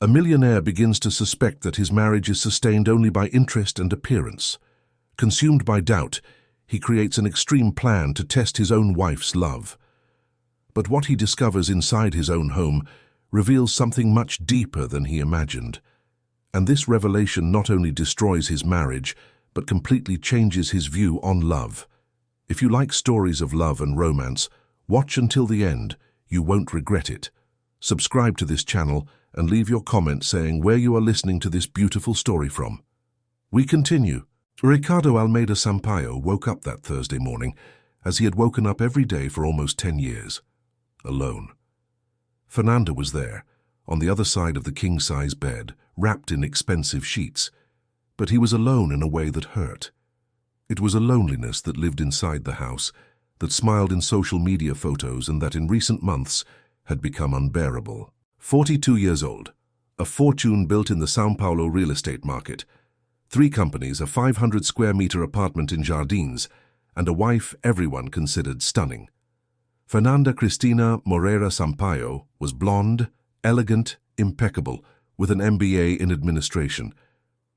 A millionaire begins to suspect that his marriage is sustained only by interest and appearance. Consumed by doubt, he creates an extreme plan to test his own wife's love. But what he discovers inside his own home reveals something much deeper than he imagined. And this revelation not only destroys his marriage, but completely changes his view on love. If you like stories of love and romance, watch until the end. You won't regret it. Subscribe to this channel and leave your comment saying where you are listening to this beautiful story from. We continue. Ricardo Almeida Sampaio woke up that Thursday morning as he had woken up every day for almost 10 years. Alone. Fernanda was there, on the other side of the king-size bed, wrapped in expensive sheets. But he was alone in a way that hurt. It was a loneliness that lived inside the house, that smiled in social media photos and that in recent months had become unbearable. 42 years old, a fortune built in the São Paulo real estate market, 3 companies, a 500-square-meter apartment in Jardins, and a wife everyone considered stunning. Fernanda Cristina Moreira Sampaio was blonde, elegant, impeccable, with an MBA in administration,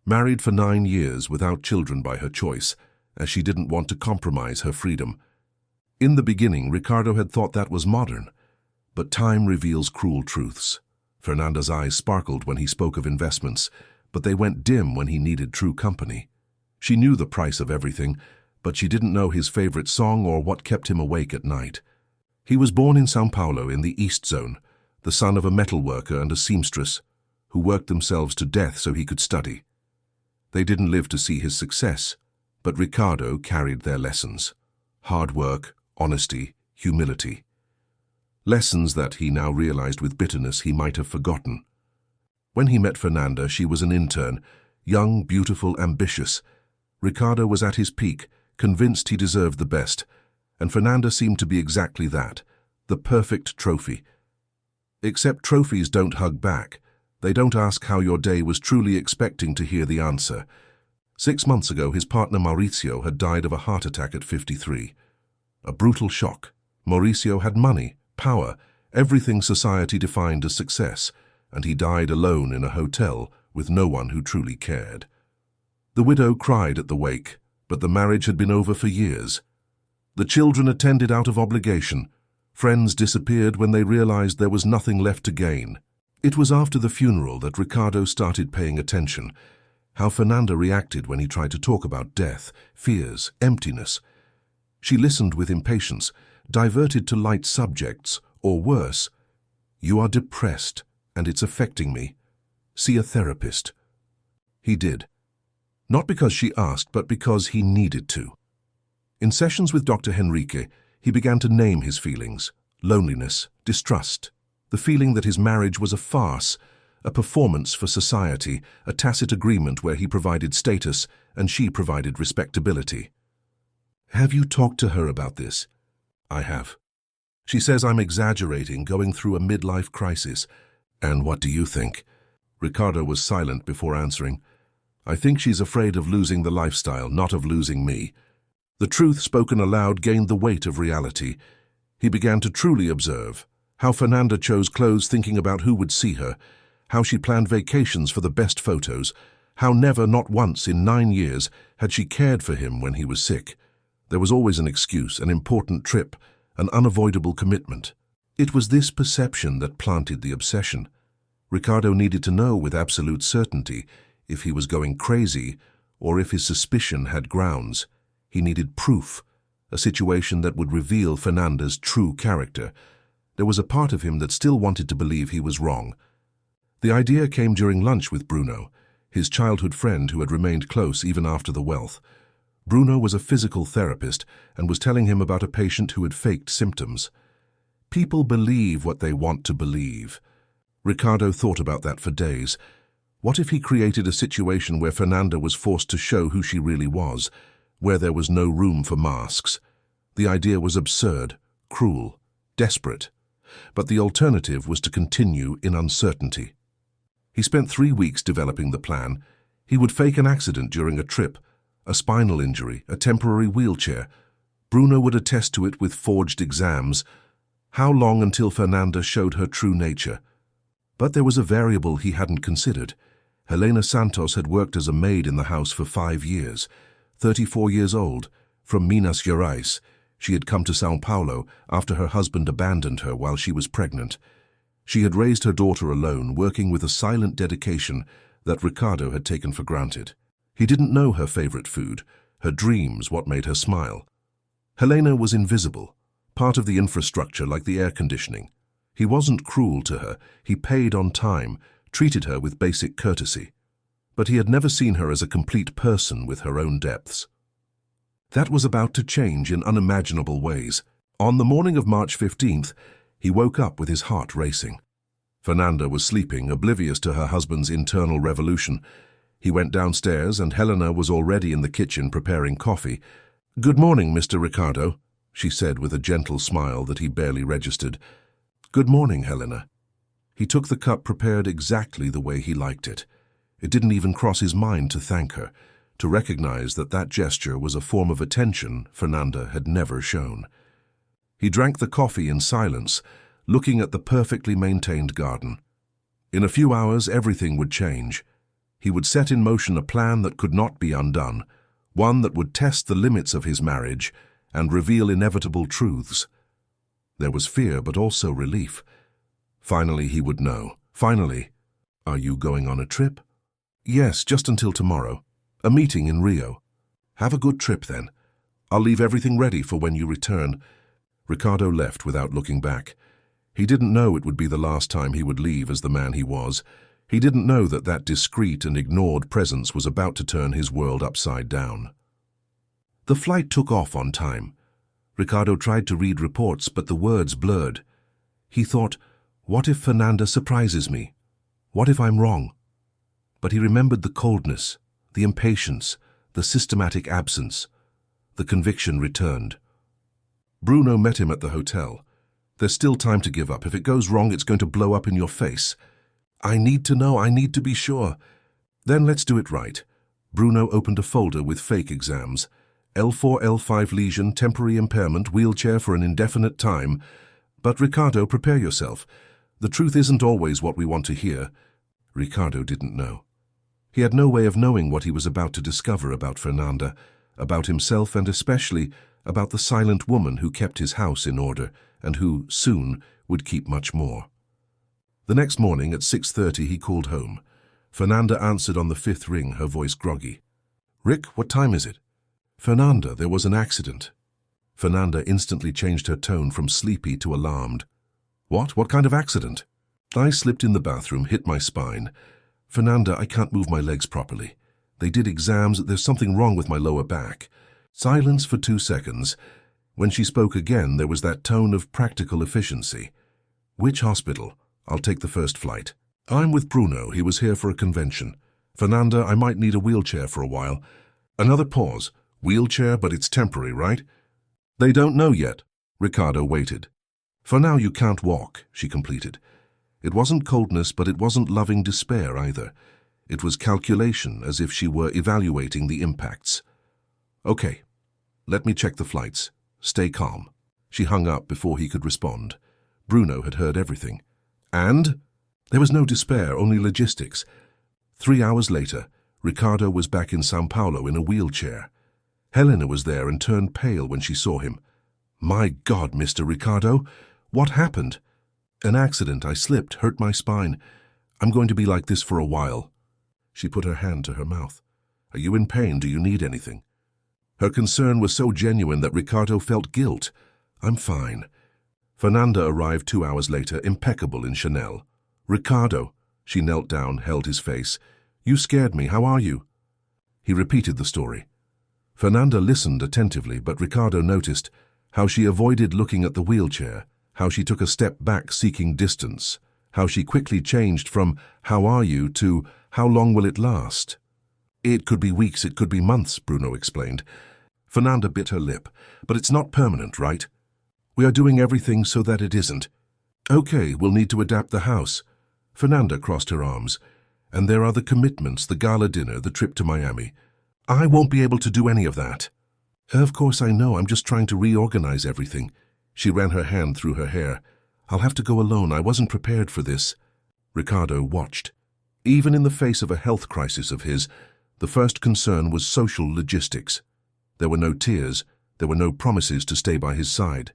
married for 9 years without children by her choice, as she didn't want to compromise her freedom. In the beginning, Ricardo had thought that was modern. But time reveals cruel truths. Fernanda's eyes sparkled when he spoke of investments, but they went dim when he needed true company. She knew the price of everything, but she didn't know his favorite song or what kept him awake at night. He was born in São Paulo in the East Zone, the son of a metal worker and a seamstress, who worked themselves to death so he could study. They didn't live to see his success, but Ricardo carried their lessons. Hard work, honesty, humility. Lessons that he now realized with bitterness he might have forgotten. When he met Fernanda, she was an intern, young, beautiful, ambitious. Ricardo was at his peak, convinced he deserved the best, and Fernanda seemed to be exactly that, the perfect trophy. Except trophies don't hug back. They don't ask how your day was, truly expecting to hear the answer. 6 months ago, his partner Mauricio had died of a heart attack at 53. A brutal shock. Mauricio had money, power, everything society defined as success, and he died alone in a hotel with no one who truly cared. The widow cried at the wake, but the marriage had been over for years. The children attended out of obligation. Friends disappeared when they realized there was nothing left to gain. It was after the funeral that Ricardo started paying attention, how Fernanda reacted when he tried to talk about death, fears, emptiness. She listened with impatience, diverted to light subjects, or worse, "You are depressed, and it's affecting me. See a therapist." He did. Not because she asked, but because he needed to. In sessions with Dr. Henrique, he began to name his feelings: loneliness, distrust, the feeling that his marriage was a farce, a performance for society, a tacit agreement where he provided status and she provided respectability. "Have you talked to her about this?" "I have. She says I'm exaggerating, going through a midlife crisis." "And what do you think?" Ricardo was silent before answering. "I think she's afraid of losing the lifestyle, not of losing me." The truth spoken aloud gained the weight of reality. He began to truly observe how Fernanda chose clothes thinking about who would see her, how she planned vacations for the best photos, how never, not once in 9 years, had she cared for him when he was sick. There was always an excuse, an important trip, an unavoidable commitment. It was this perception that planted the obsession. Ricardo needed to know with absolute certainty if he was going crazy or if his suspicion had grounds. He needed proof, a situation that would reveal Fernanda's true character. There was a part of him that still wanted to believe he was wrong. The idea came during lunch with Bruno, his childhood friend who had remained close even after the wealth. Bruno was a physical therapist and was telling him about a patient who had faked symptoms. People believe what they want to believe. Ricardo thought about that for days. What if he created a situation where Fernanda was forced to show who she really was, where there was no room for masks? The idea was absurd, cruel, desperate. But the alternative was to continue in uncertainty. He spent 3 weeks developing the plan. He would fake an accident during a trip, a spinal injury, a temporary wheelchair. Bruno would attest to it with forged exams. How long until Fernanda showed her true nature? But there was a variable he hadn't considered. Helena Santos had worked as a maid in the house for 5 years. 34 years old, from Minas Gerais, she had come to São Paulo after her husband abandoned her while she was pregnant. She had raised her daughter alone, working with a silent dedication that Ricardo had taken for granted. He didn't know her favorite food, her dreams, what made her smile. Helena was invisible, part of the infrastructure like the air conditioning. He wasn't cruel to her, he paid on time, treated her with basic courtesy. But he had never seen her as a complete person with her own depths. That was about to change in unimaginable ways. On the morning of March 15th, he woke up with his heart racing. Fernanda was sleeping, oblivious to her husband's internal revolution. He went downstairs and Helena was already in the kitchen preparing coffee. "Good morning, Mr. Ricardo," she said with a gentle smile that he barely registered. "Good morning, Helena." He took the cup prepared exactly the way he liked it. It didn't even cross his mind to thank her, to recognize that that gesture was a form of attention Fernanda had never shown. He drank the coffee in silence, looking at the perfectly maintained garden. In a few hours, everything would change. He would set in motion a plan that could not be undone, one that would test the limits of his marriage and reveal inevitable truths. There was fear, but also relief. Finally, he would know. Finally. "Are you going on a trip?" "Yes, just until tomorrow. A meeting in Rio." "Have a good trip then. I'll leave everything ready for when you return." Ricardo left without looking back. He didn't know it would be the last time he would leave as the man he was. He didn't know that that discreet and ignored presence was about to turn his world upside down. The flight took off on time. Ricardo tried to read reports, but the words blurred. He thought, what if Fernanda surprises me? What if I'm wrong? But he remembered the coldness, the impatience, the systematic absence. The conviction returned. Bruno met him at the hotel. "There's still time to give up. If it goes wrong, it's going to blow up in your face." "I need to know. I need to be sure." "Then let's do it right." Bruno opened a folder with fake exams. L4, L5 lesion, temporary impairment, wheelchair for an indefinite time. "But Ricardo, prepare yourself. The truth isn't always what we want to hear." Ricardo didn't know. He had no way of knowing what he was about to discover about Fernanda, about himself, and especially about the silent woman who kept his house in order and who, soon, would keep much more. The next morning at 6:30 he called home. Fernanda answered on the 5th ring, her voice groggy. "Rick, what time is it?" "Fernanda, there was an accident." Fernanda instantly changed her tone from sleepy to alarmed. "What? What kind of accident?" "I slipped in the bathroom, hit my spine. Fernanda, I can't move my legs properly. They did exams, there's something wrong with my lower back." Silence for 2 seconds. When she spoke again, there was that tone of practical efficiency. "Which hospital? I'll take the first flight." "I'm with Bruno. He was here for a convention." "Fernanda, I might need a wheelchair for a while." Another pause. "Wheelchair, but it's temporary, right?" "They don't know yet." Ricardo waited. "For now you can't walk," she completed. It wasn't coldness, but it wasn't loving despair either. It was calculation, as if she were evaluating the impacts. "Okay, let me check the flights. Stay calm." She hung up before he could respond. Bruno had heard everything. "And?" There was no despair, only logistics. 3 hours later, Ricardo was back in São Paulo in a wheelchair. Helena was there and turned pale when she saw him. "My God, Mr. Ricardo, what happened?" "An accident. I slipped, hurt my spine. I'm going to be like this for a while." She put her hand to her mouth. "Are you in pain? Do you need anything?" Her concern was so genuine that Ricardo felt guilt. "I'm fine." Fernanda arrived 2 hours later, impeccable in Chanel. "Ricardo." She knelt down, held his face. "You scared me. How are you?" He repeated the story. Fernanda listened attentively, but Ricardo noticed how she avoided looking at the wheelchair, how she took a step back seeking distance, how she quickly changed from "how are you" to "how long will it last?" "It could be weeks, it could be months," Bruno explained. Fernanda bit her lip. "But it's not permanent, right? We are doing everything so that it isn't." "Okay, we'll need to adapt the house." Fernanda crossed her arms. "And there are the commitments, the gala dinner, the trip to Miami. I won't be able to do any of that." "Of course I know, I'm just trying to reorganize everything." She ran her hand through her hair. "I'll have to go alone, I wasn't prepared for this." Ricardo watched. Even in the face of a health crisis of his, the first concern was social logistics. There were no tears, there were no promises to stay by his side.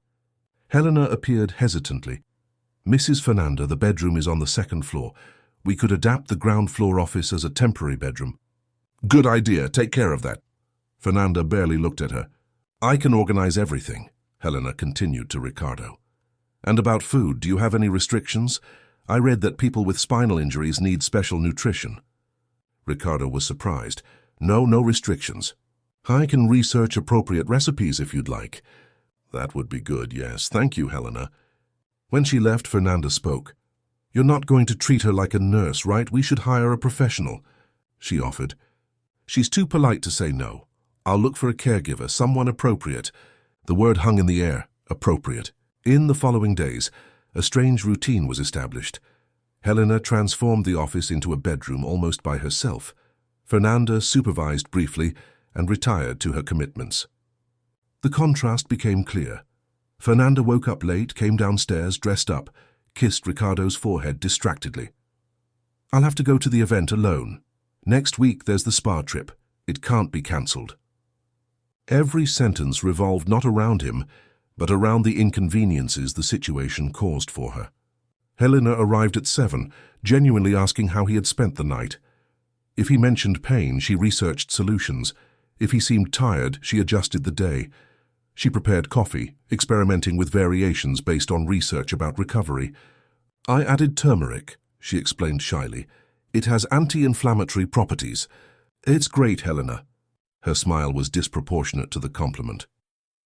Helena appeared hesitantly. "Mrs. Fernanda, the bedroom is on the second floor. We could adapt the ground floor office as a temporary bedroom." "Good idea, take care of that." Fernanda barely looked at her. "I can organize everything," Helena continued to Ricardo. "And about food, do you have any restrictions? I read that people with spinal injuries need special nutrition." Ricardo was surprised. "No restrictions. I can research appropriate recipes if you'd like." "That would be good, yes. Thank you, Helena." When she left, Fernanda spoke. "You're not going to treat her like a nurse, right? We should hire a professional," she offered. "She's too polite to say no. I'll look for a caregiver, someone appropriate." The word hung in the air, appropriate. In the following days, a strange routine was established. Helena transformed the office into a bedroom almost by herself. Fernanda supervised briefly and retired to her commitments. The contrast became clear. Fernanda woke up late, came downstairs, dressed up, kissed Ricardo's forehead distractedly. "I'll have to go to the event alone. Next week there's the spa trip. It can't be cancelled." Every sentence revolved not around him, but around the inconveniences the situation caused for her. Helena arrived at 7, genuinely asking how he had spent the night. If he mentioned pain, she researched solutions. If he seemed tired, she adjusted the day. She prepared coffee, experimenting with variations based on research about recovery. "I added turmeric," she explained shyly. "It has anti-inflammatory properties." "It's great, Helena." Her smile was disproportionate to the compliment.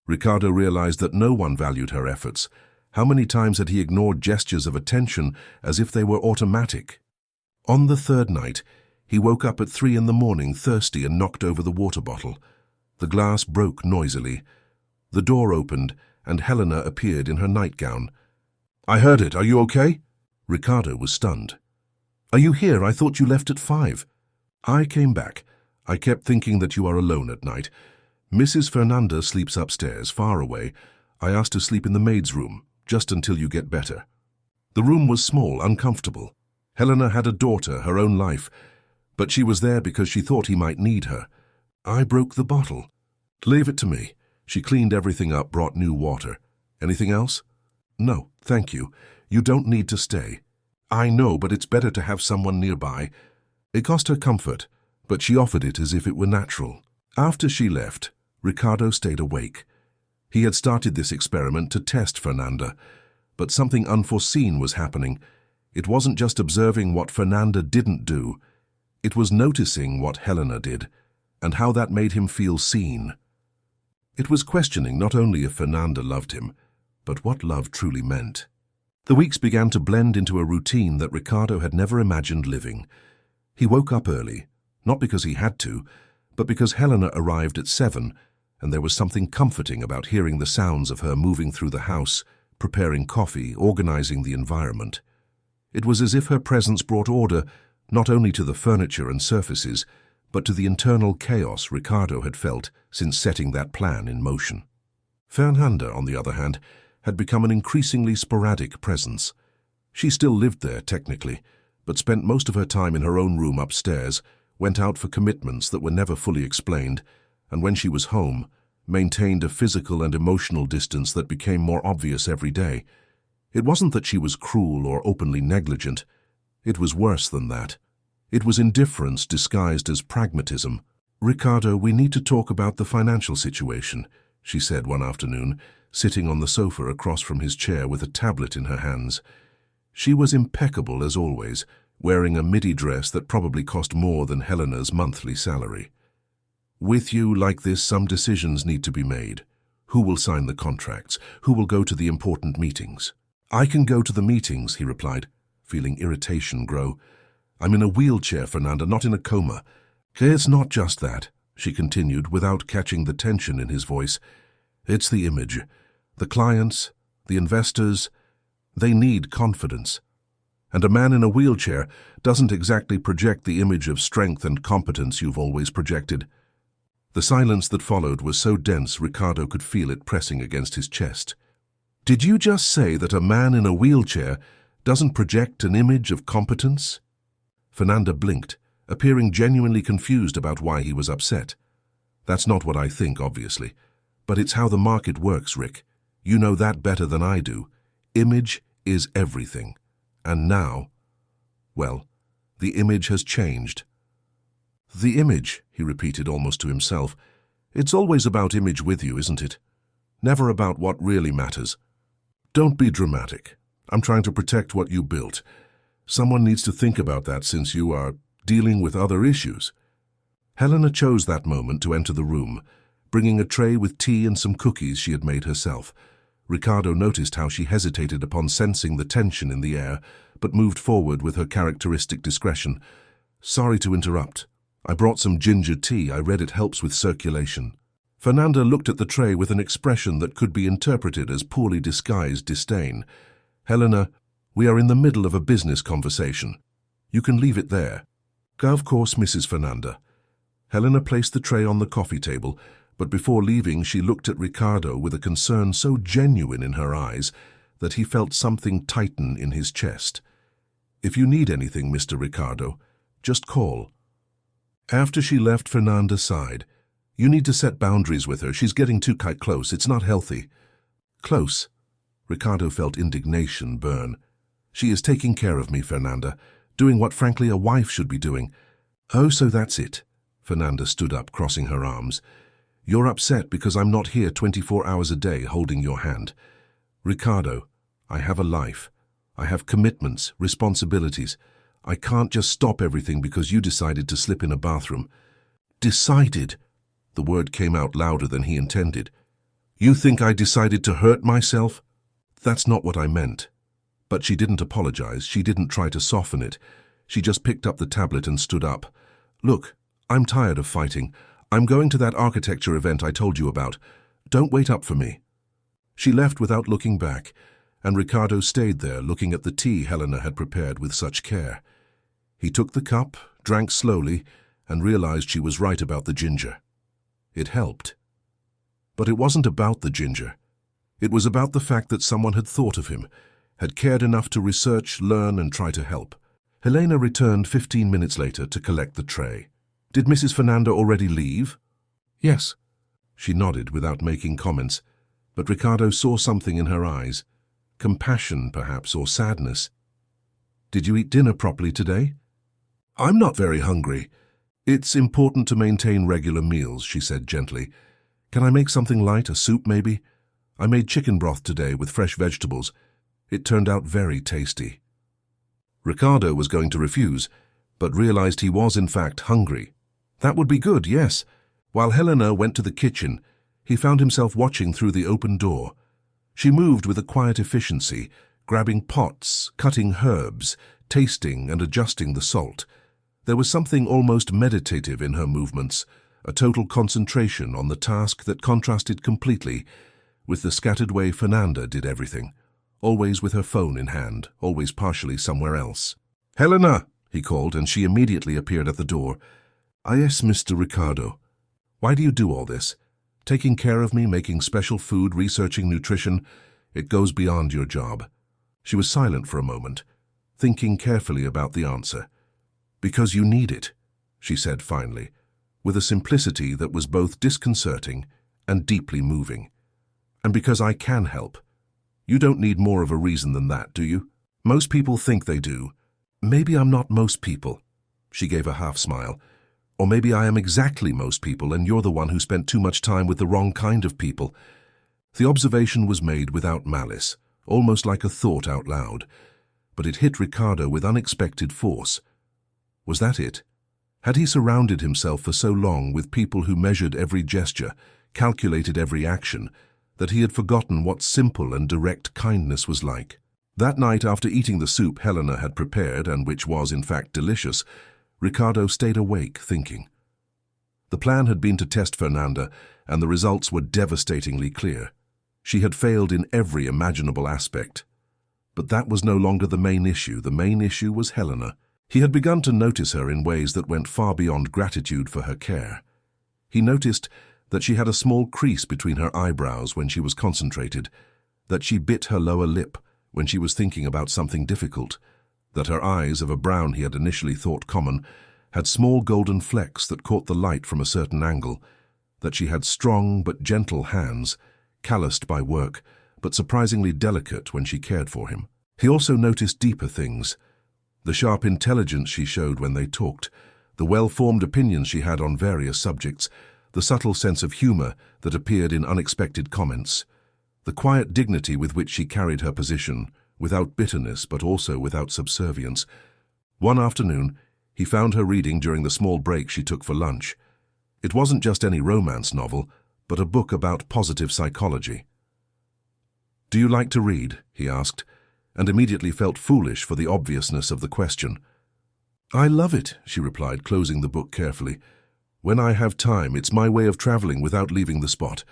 Ricardo realized that no one valued her efforts. How many times had he ignored gestures of attention as if they were automatic? On the third night, he woke up at 3 in the morning, thirsty, and knocked over the water bottle. The glass broke noisily. The door opened, and Helena appeared in her nightgown. "I heard it. Are you okay?" Ricardo was stunned. "Are you here? I thought you left at 5. "I came back. I kept thinking that you are alone at night. Mrs. Fernanda sleeps upstairs, far away. I asked to sleep in the maid's room, just until you get better." The room was small, uncomfortable. Helena had a daughter, her own life, but she was there because she thought he might need her. "I broke the bottle." "Leave it to me." She cleaned everything up, brought new water. "Anything else?" "No, thank you. You don't need to stay." "I know, but it's better to have someone nearby." It cost her comfort, but she offered it as if it were natural. After she left, Ricardo stayed awake. He had started this experiment to test Fernanda, but something unforeseen was happening. It wasn't just observing what Fernanda didn't do. It was noticing what Helena did, and how that made him feel seen. It was questioning not only if Fernanda loved him, but what love truly meant. The weeks began to blend into a routine that Ricardo had never imagined living. He woke up early, not because he had to, but because Helena arrived at 7, and there was something comforting about hearing the sounds of her moving through the house, preparing coffee, organizing the environment. It was as if her presence brought order not only to the furniture and surfaces, but to the internal chaos Ricardo had felt since setting that plan in motion. Fernanda, on the other hand, had become an increasingly sporadic presence. She still lived there, technically, but spent most of her time in her own room upstairs, went out for commitments that were never fully explained, and when she was home, maintained a physical and emotional distance that became more obvious every day. It wasn't that she was cruel or openly negligent. It was worse than that. It was indifference disguised as pragmatism. "Ricardo, we need to talk about the financial situation," she said one afternoon, sitting on the sofa across from his chair with a tablet in her hands. She was impeccable as always, wearing a midi dress that probably cost more than Helena's monthly salary. "With you like this, some decisions need to be made. Who will sign the contracts? Who will go to the important meetings?" "I can go to the meetings," he replied, feeling irritation grow. "I'm in a wheelchair, Fernanda, not in a coma." "It's not just that," she continued, without catching the tension in his voice. "It's the image. The clients, the investors, they need confidence. And a man in a wheelchair doesn't exactly project the image of strength and competence you've always projected." The silence that followed was so dense Ricardo could feel it pressing against his chest. "Did you just say that a man in a wheelchair Doesn't project an image of competence? Fernanda blinked, appearing genuinely confused about why he was upset. That's not what I think, obviously. But it's how the market works, Rick. You know that better than I do. Image is everything. And now, well, the image has changed. The image, he repeated almost to himself. It's always about image with you, isn't it? Never about what really matters. Don't be dramatic. I'm trying to protect what you built. Someone needs to think about that since you are dealing with other issues. Helena chose that moment to enter the room, bringing a tray with tea and some cookies she had made herself. Ricardo noticed how she hesitated upon sensing the tension in the air, but moved forward with her characteristic discretion. Sorry to interrupt. I brought some ginger tea. I read it helps with circulation. Fernanda looked at the tray with an expression that could be interpreted as poorly disguised disdain. Helena, we are in the middle of a business conversation. You can leave it there. Of course, Mrs. Fernanda. Helena placed the tray on the coffee table, but before leaving she looked at Ricardo with a concern so genuine in her eyes that he felt something tighten in his chest. If you need anything, Mr. Ricardo, just call. After she left, Fernanda sighed. You need to set boundaries with her. She's getting too close. It's not healthy. Close? Ricardo felt indignation burn. She is taking care of me, Fernanda, doing what frankly a wife should be doing. Oh, so that's it. Fernanda stood up, crossing her arms. You're upset because I'm not here 24 hours a day holding your hand. Ricardo, I have a life. I have commitments, responsibilities. I can't just stop everything because you decided to slip in a bathroom. Decided? The word came out louder than he intended. You think I decided to hurt myself? That's not what I meant. But she didn't apologize. She didn't try to soften it. She just picked up the tablet and stood up. Look, I'm tired of fighting. I'm going to that architecture event I told you about. Don't wait up for me. She left without looking back, and Ricardo stayed there looking at the tea Helena had prepared with such care. He took the cup, drank slowly, and realized she was right about the ginger. It helped. But it wasn't about the ginger. It was about the fact that someone had thought of him, had cared enough to research, learn, and try to help. Helena returned 15 minutes later to collect the tray. Did Mrs. Fernanda already leave? Yes. She nodded without making comments, but Ricardo saw something in her eyes. Compassion, perhaps, or sadness. Did you eat dinner properly today? I'm not very hungry. It's important to maintain regular meals, she said gently. Can I make something light, a soup maybe? I made chicken broth today with fresh vegetables. It turned out very tasty. Ricardo was going to refuse, but realized he was in fact hungry. That would be good, yes. While Helena went to the kitchen, he found himself watching through the open door. She moved with a quiet efficiency, grabbing pots, cutting herbs, tasting and adjusting the salt. There was something almost meditative in her movements, a total concentration on the task that contrasted completely with the scattered way Fernanda did everything, always with her phone in hand, always partially somewhere else. Helena, he called, and she immediately appeared at the door. Yes, Mr. Ricardo. Why do you do all this? Taking care of me, making special food, researching nutrition, it goes beyond your job. She was silent for a moment, thinking carefully about the answer. Because you need it, she said finally, with a simplicity that was both disconcerting and deeply moving. And because I can help. You don't need more of a reason than that, do you? Most people think they do. Maybe I'm not most people. She gave a half smile. Or maybe I am exactly most people and you're the one who spent too much time with the wrong kind of people. The observation was made without malice, almost like a thought out loud. But it hit Ricardo with unexpected force. Was that it? Had he surrounded himself for so long with people who measured every gesture, calculated every action, that he had forgotten what simple and direct kindness was like? That night, after eating the soup Helena had prepared, and which was in fact delicious, Ricardo stayed awake, thinking. The plan had been to test Fernanda, and the results were devastatingly clear. She had failed in every imaginable aspect. But that was no longer the main issue. The main issue was Helena. He had begun to notice her in ways that went far beyond gratitude for her care. He noticed that she had a small crease between her eyebrows when she was concentrated, that she bit her lower lip, when she was thinking about something difficult, that her eyes, of a brown he had initially thought common, had small golden flecks that caught the light from a certain angle, that she had strong but gentle hands, calloused by work, but surprisingly delicate when she cared for him. He also noticed deeper things: the sharp intelligence she showed when they talked, the well-formed opinions she had on various subjects, the subtle sense of humor that appeared in unexpected comments, the quiet dignity with which she carried her position, without bitterness but also without subservience. One afternoon, he found her reading during the small break she took for lunch. It wasn't just any romance novel, but a book about positive psychology. "Do you like to read?" he asked, and immediately felt foolish for the obviousness of the question. "I love it," she replied, closing the book carefully. "When I have time, it's my way of traveling without leaving the spot."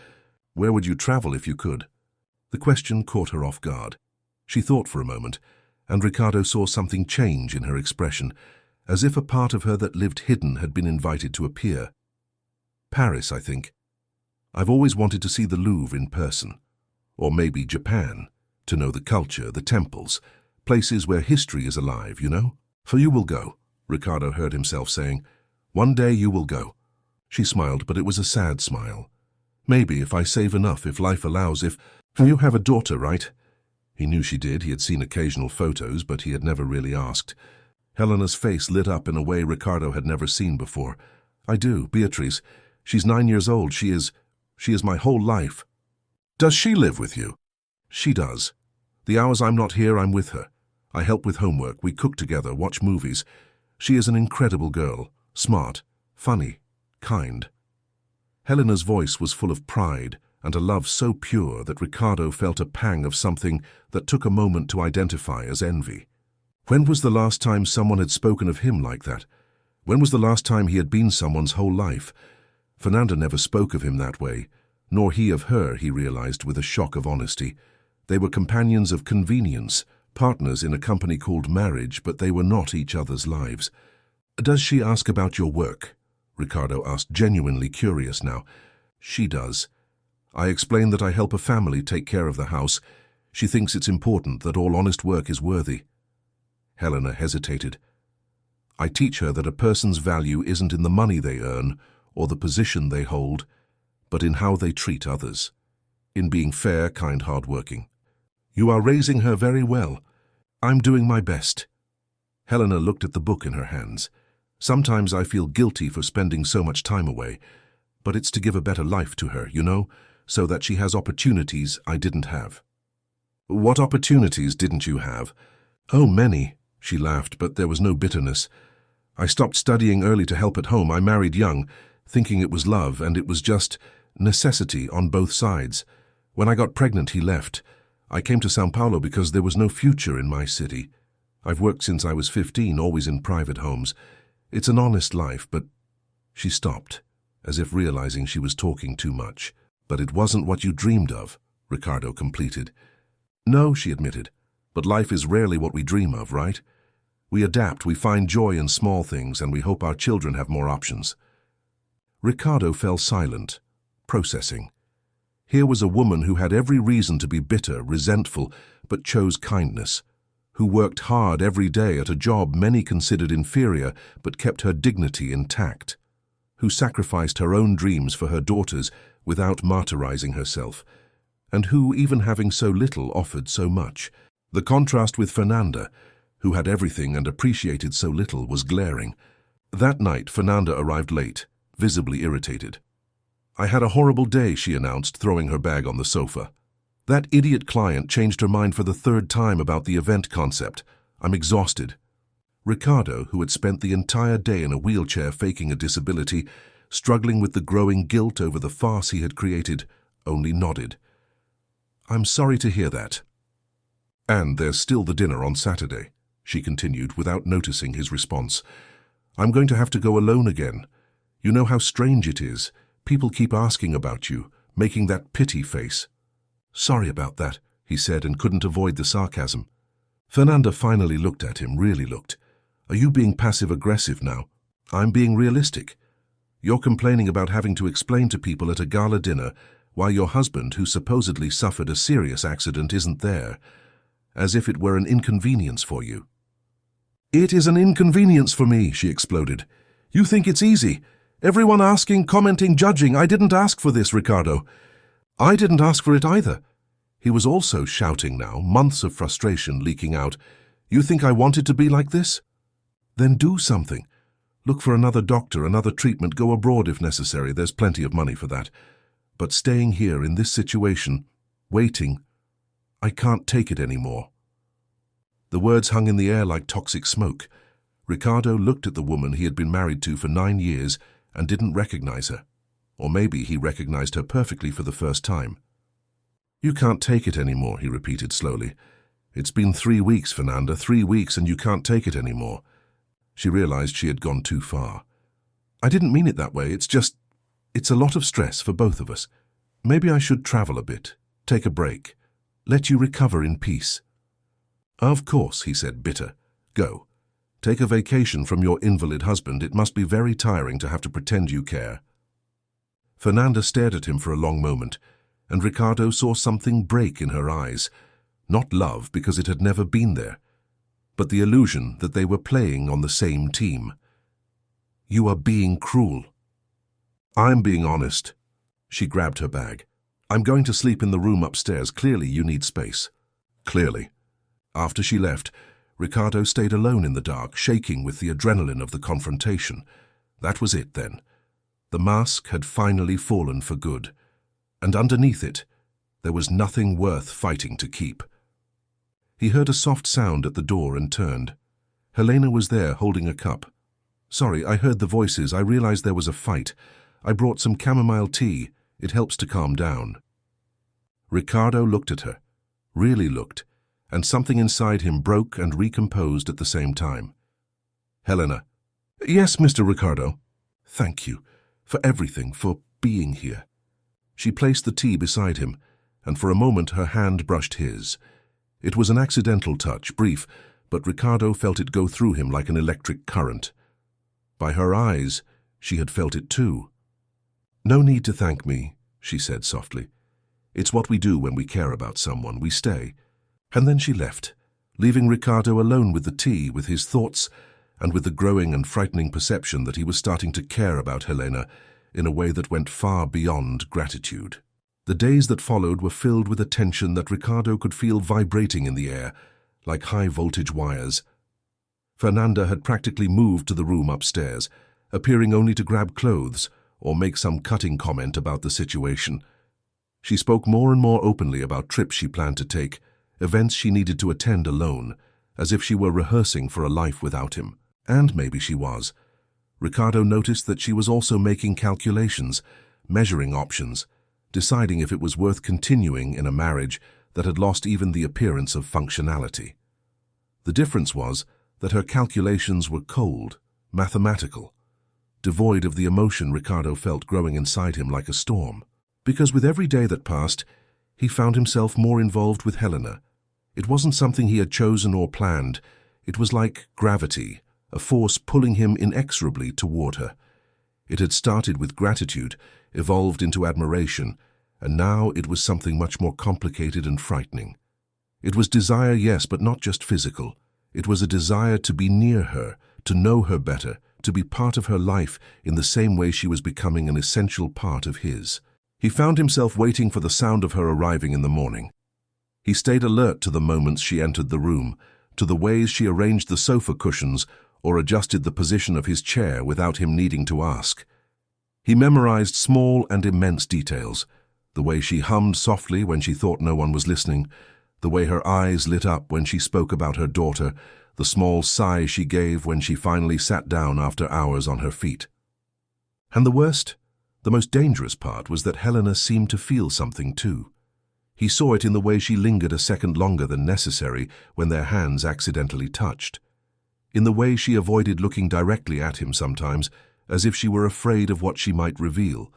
"Where would you travel if you could?" The question caught her off guard. She thought for a moment, and Ricardo saw something change in her expression, as if a part of her that lived hidden had been invited to appear. "Paris, I think. I've always wanted to see the Louvre in person. Or maybe Japan, to know the culture, the temples, places where history is alive, you know? For you will go," Ricardo heard himself saying. "One day you will go." She smiled, but it was a sad smile. "Maybe, if I save enough, if life allows, if... You have a daughter, right?" He knew she did. He had seen occasional photos, but he had never really asked. Helena's face lit up in a way Ricardo had never seen before. "I do, Beatrice. She's 9 years old. She is my whole life." "Does she live with you?" "She does. The hours I'm not here, I'm with her. I help with homework, we cook together, watch movies. She is an incredible girl, smart, funny, kind." Helena's voice was full of pride and a love so pure that Ricardo felt a pang of something that took a moment to identify as envy. When was the last time someone had spoken of him like that? When was the last time he had been someone's whole life? Fernanda never spoke of him that way, nor he of her, he realized with a shock of honesty. They were companions of convenience, partners in a company called marriage, but they were not each other's lives. "Does she ask about your work?" Ricardo asked, genuinely curious now. "She does. I explain that I help a family take care of the house. She thinks it's important that all honest work is worthy." Helena hesitated. "I teach her that a person's value isn't in the money they earn or the position they hold, but in how they treat others, in being fair, kind, hard-working. You are raising her very well. I'm doing my best." Helena looked at the book in her hands. "Sometimes I feel guilty for spending so much time away, but it's to give a better life to her, you know, so that she has opportunities I didn't have." "What opportunities didn't you have?" "Oh, many," she laughed, but there was no bitterness. "I stopped studying early to help at home. I married young, thinking it was love, and it was just necessity on both sides. When I got pregnant, he left. I came to São Paulo because there was no future in my city. I've worked since I was 15, always in private homes. It's an honest life, but..." She stopped, as if realizing she was talking too much. "But it wasn't what you dreamed of," Ricardo completed. "No," she admitted, "but life is rarely what we dream of, right? We adapt, we find joy in small things, and we hope our children have more options." Ricardo fell silent, processing. Here was a woman who had every reason to be bitter, resentful, but chose kindness, who worked hard every day at a job many considered inferior but kept her dignity intact, who sacrificed her own dreams for her daughters without martyrizing herself, and who, even having so little, offered so much. The contrast with Fernanda, who had everything and appreciated so little, was glaring. That night, Fernanda arrived late, visibly irritated. "I had a horrible day," she announced, throwing her bag on the sofa. "That idiot client changed her mind for the 3rd time about the event concept. I'm exhausted." Ricardo, who had spent the entire day in a wheelchair faking a disability, struggling with the growing guilt over the farce he had created, only nodded. "I'm sorry to hear that." "And there's still the dinner on Saturday," she continued without noticing his response. "I'm going to have to go alone again. You know how strange it is. People keep asking about you, making that pity face." "Sorry about that," he said, and couldn't avoid the sarcasm. Fernanda finally looked at him, really looked. "Are you being passive-aggressive now?" "I'm being realistic. You're complaining about having to explain to people at a gala dinner while your husband, who supposedly suffered a serious accident, isn't there. as if it were an inconvenience for you. "It is an inconvenience for me," she exploded. "You think it's easy. Everyone asking, commenting, judging. I didn't ask for this, Ricardo. I didn't ask for it either." He was also shouting now, months of frustration leaking out. "You think I wanted to be like this? Then do something. Look for another doctor, another treatment, go abroad if necessary. There's plenty of money for that. But staying here in this situation, waiting, I can't take it anymore." The words hung in the air like toxic smoke. Ricardo looked at the woman he had been married to for 9 years and didn't recognize her. Or maybe he recognized her perfectly for the first time. "You can't take it anymore," he repeated slowly. "It's been 3 weeks, Fernanda, 3 weeks, and you can't take it anymore." She realized she had gone too far. "I didn't mean it that way. It's a lot of stress for both of us. Maybe I should travel a bit, take a break, let you recover in peace." "Of course," he said, bitter. "Go. Take a vacation from your invalid husband. It must be very tiring to have to pretend you care." Fernanda stared at him for a long moment, and Ricardo saw something break in her eyes. Not love, because it had never been there, but the illusion that they were playing on the same team. "You are being cruel." "I'm being honest." She grabbed her bag. "I'm going to sleep in the room upstairs. Clearly you need space." Clearly. After she left, Ricardo stayed alone in the dark, shaking with the adrenaline of the confrontation. That was it then. The mask had finally fallen for good, and underneath it, there was nothing worth fighting to keep. He heard a soft sound at the door and turned. Helena was there holding a cup. "Sorry, I heard the voices. I realized there was a fight. I brought some chamomile tea. It helps to calm down." Ricardo looked at her, really looked, and something inside him broke and recomposed at the same time. "Helena." "Yes, Mr. Ricardo." "Thank you for everything, for being here." She placed the tea beside him, and for a moment her hand brushed his. It was an accidental touch, brief, but Ricardo felt it go through him like an electric current. By her eyes, she had felt it too. "No need to thank me," she said softly. "It's what we do when we care about someone. We stay." And then she left, leaving Ricardo alone with the tea, with his thoughts, and with the growing and frightening perception that he was starting to care about Helena in a way that went far beyond gratitude. The days that followed were filled with a tension that Ricardo could feel vibrating in the air, like high-voltage wires. Fernanda had practically moved to the room upstairs, appearing only to grab clothes or make some cutting comment about the situation. She spoke more and more openly about trips she planned to take, events she needed to attend alone, as if she were rehearsing for a life without him. And maybe she was. Ricardo noticed that she was also making calculations, measuring options, deciding if it was worth continuing in a marriage that had lost even the appearance of functionality. The difference was that her calculations were cold, mathematical, devoid of the emotion Ricardo felt growing inside him like a storm. Because with every day that passed, he found himself more involved with Helena. It wasn't something he had chosen or planned. It was like gravity, a force pulling him inexorably toward her. It had started with gratitude, evolved into admiration, and now it was something much more complicated and frightening. It was desire, yes, but not just physical. It was a desire to be near her, to know her better, to be part of her life in the same way she was becoming an essential part of his. He found himself waiting for the sound of her arriving in the morning. He stayed alert to the moments she entered the room, to the ways she arranged the sofa cushions or adjusted the position of his chair without him needing to ask. He memorized small and immense details, the way she hummed softly when she thought no one was listening, the way her eyes lit up when she spoke about her daughter, the small sigh she gave when she finally sat down after hours on her feet. And the worst, the most dangerous part was that Helena seemed to feel something too. He saw it in the way she lingered a second longer than necessary when their hands accidentally touched, in the way she avoided looking directly at him sometimes, as if she were afraid of what she might reveal,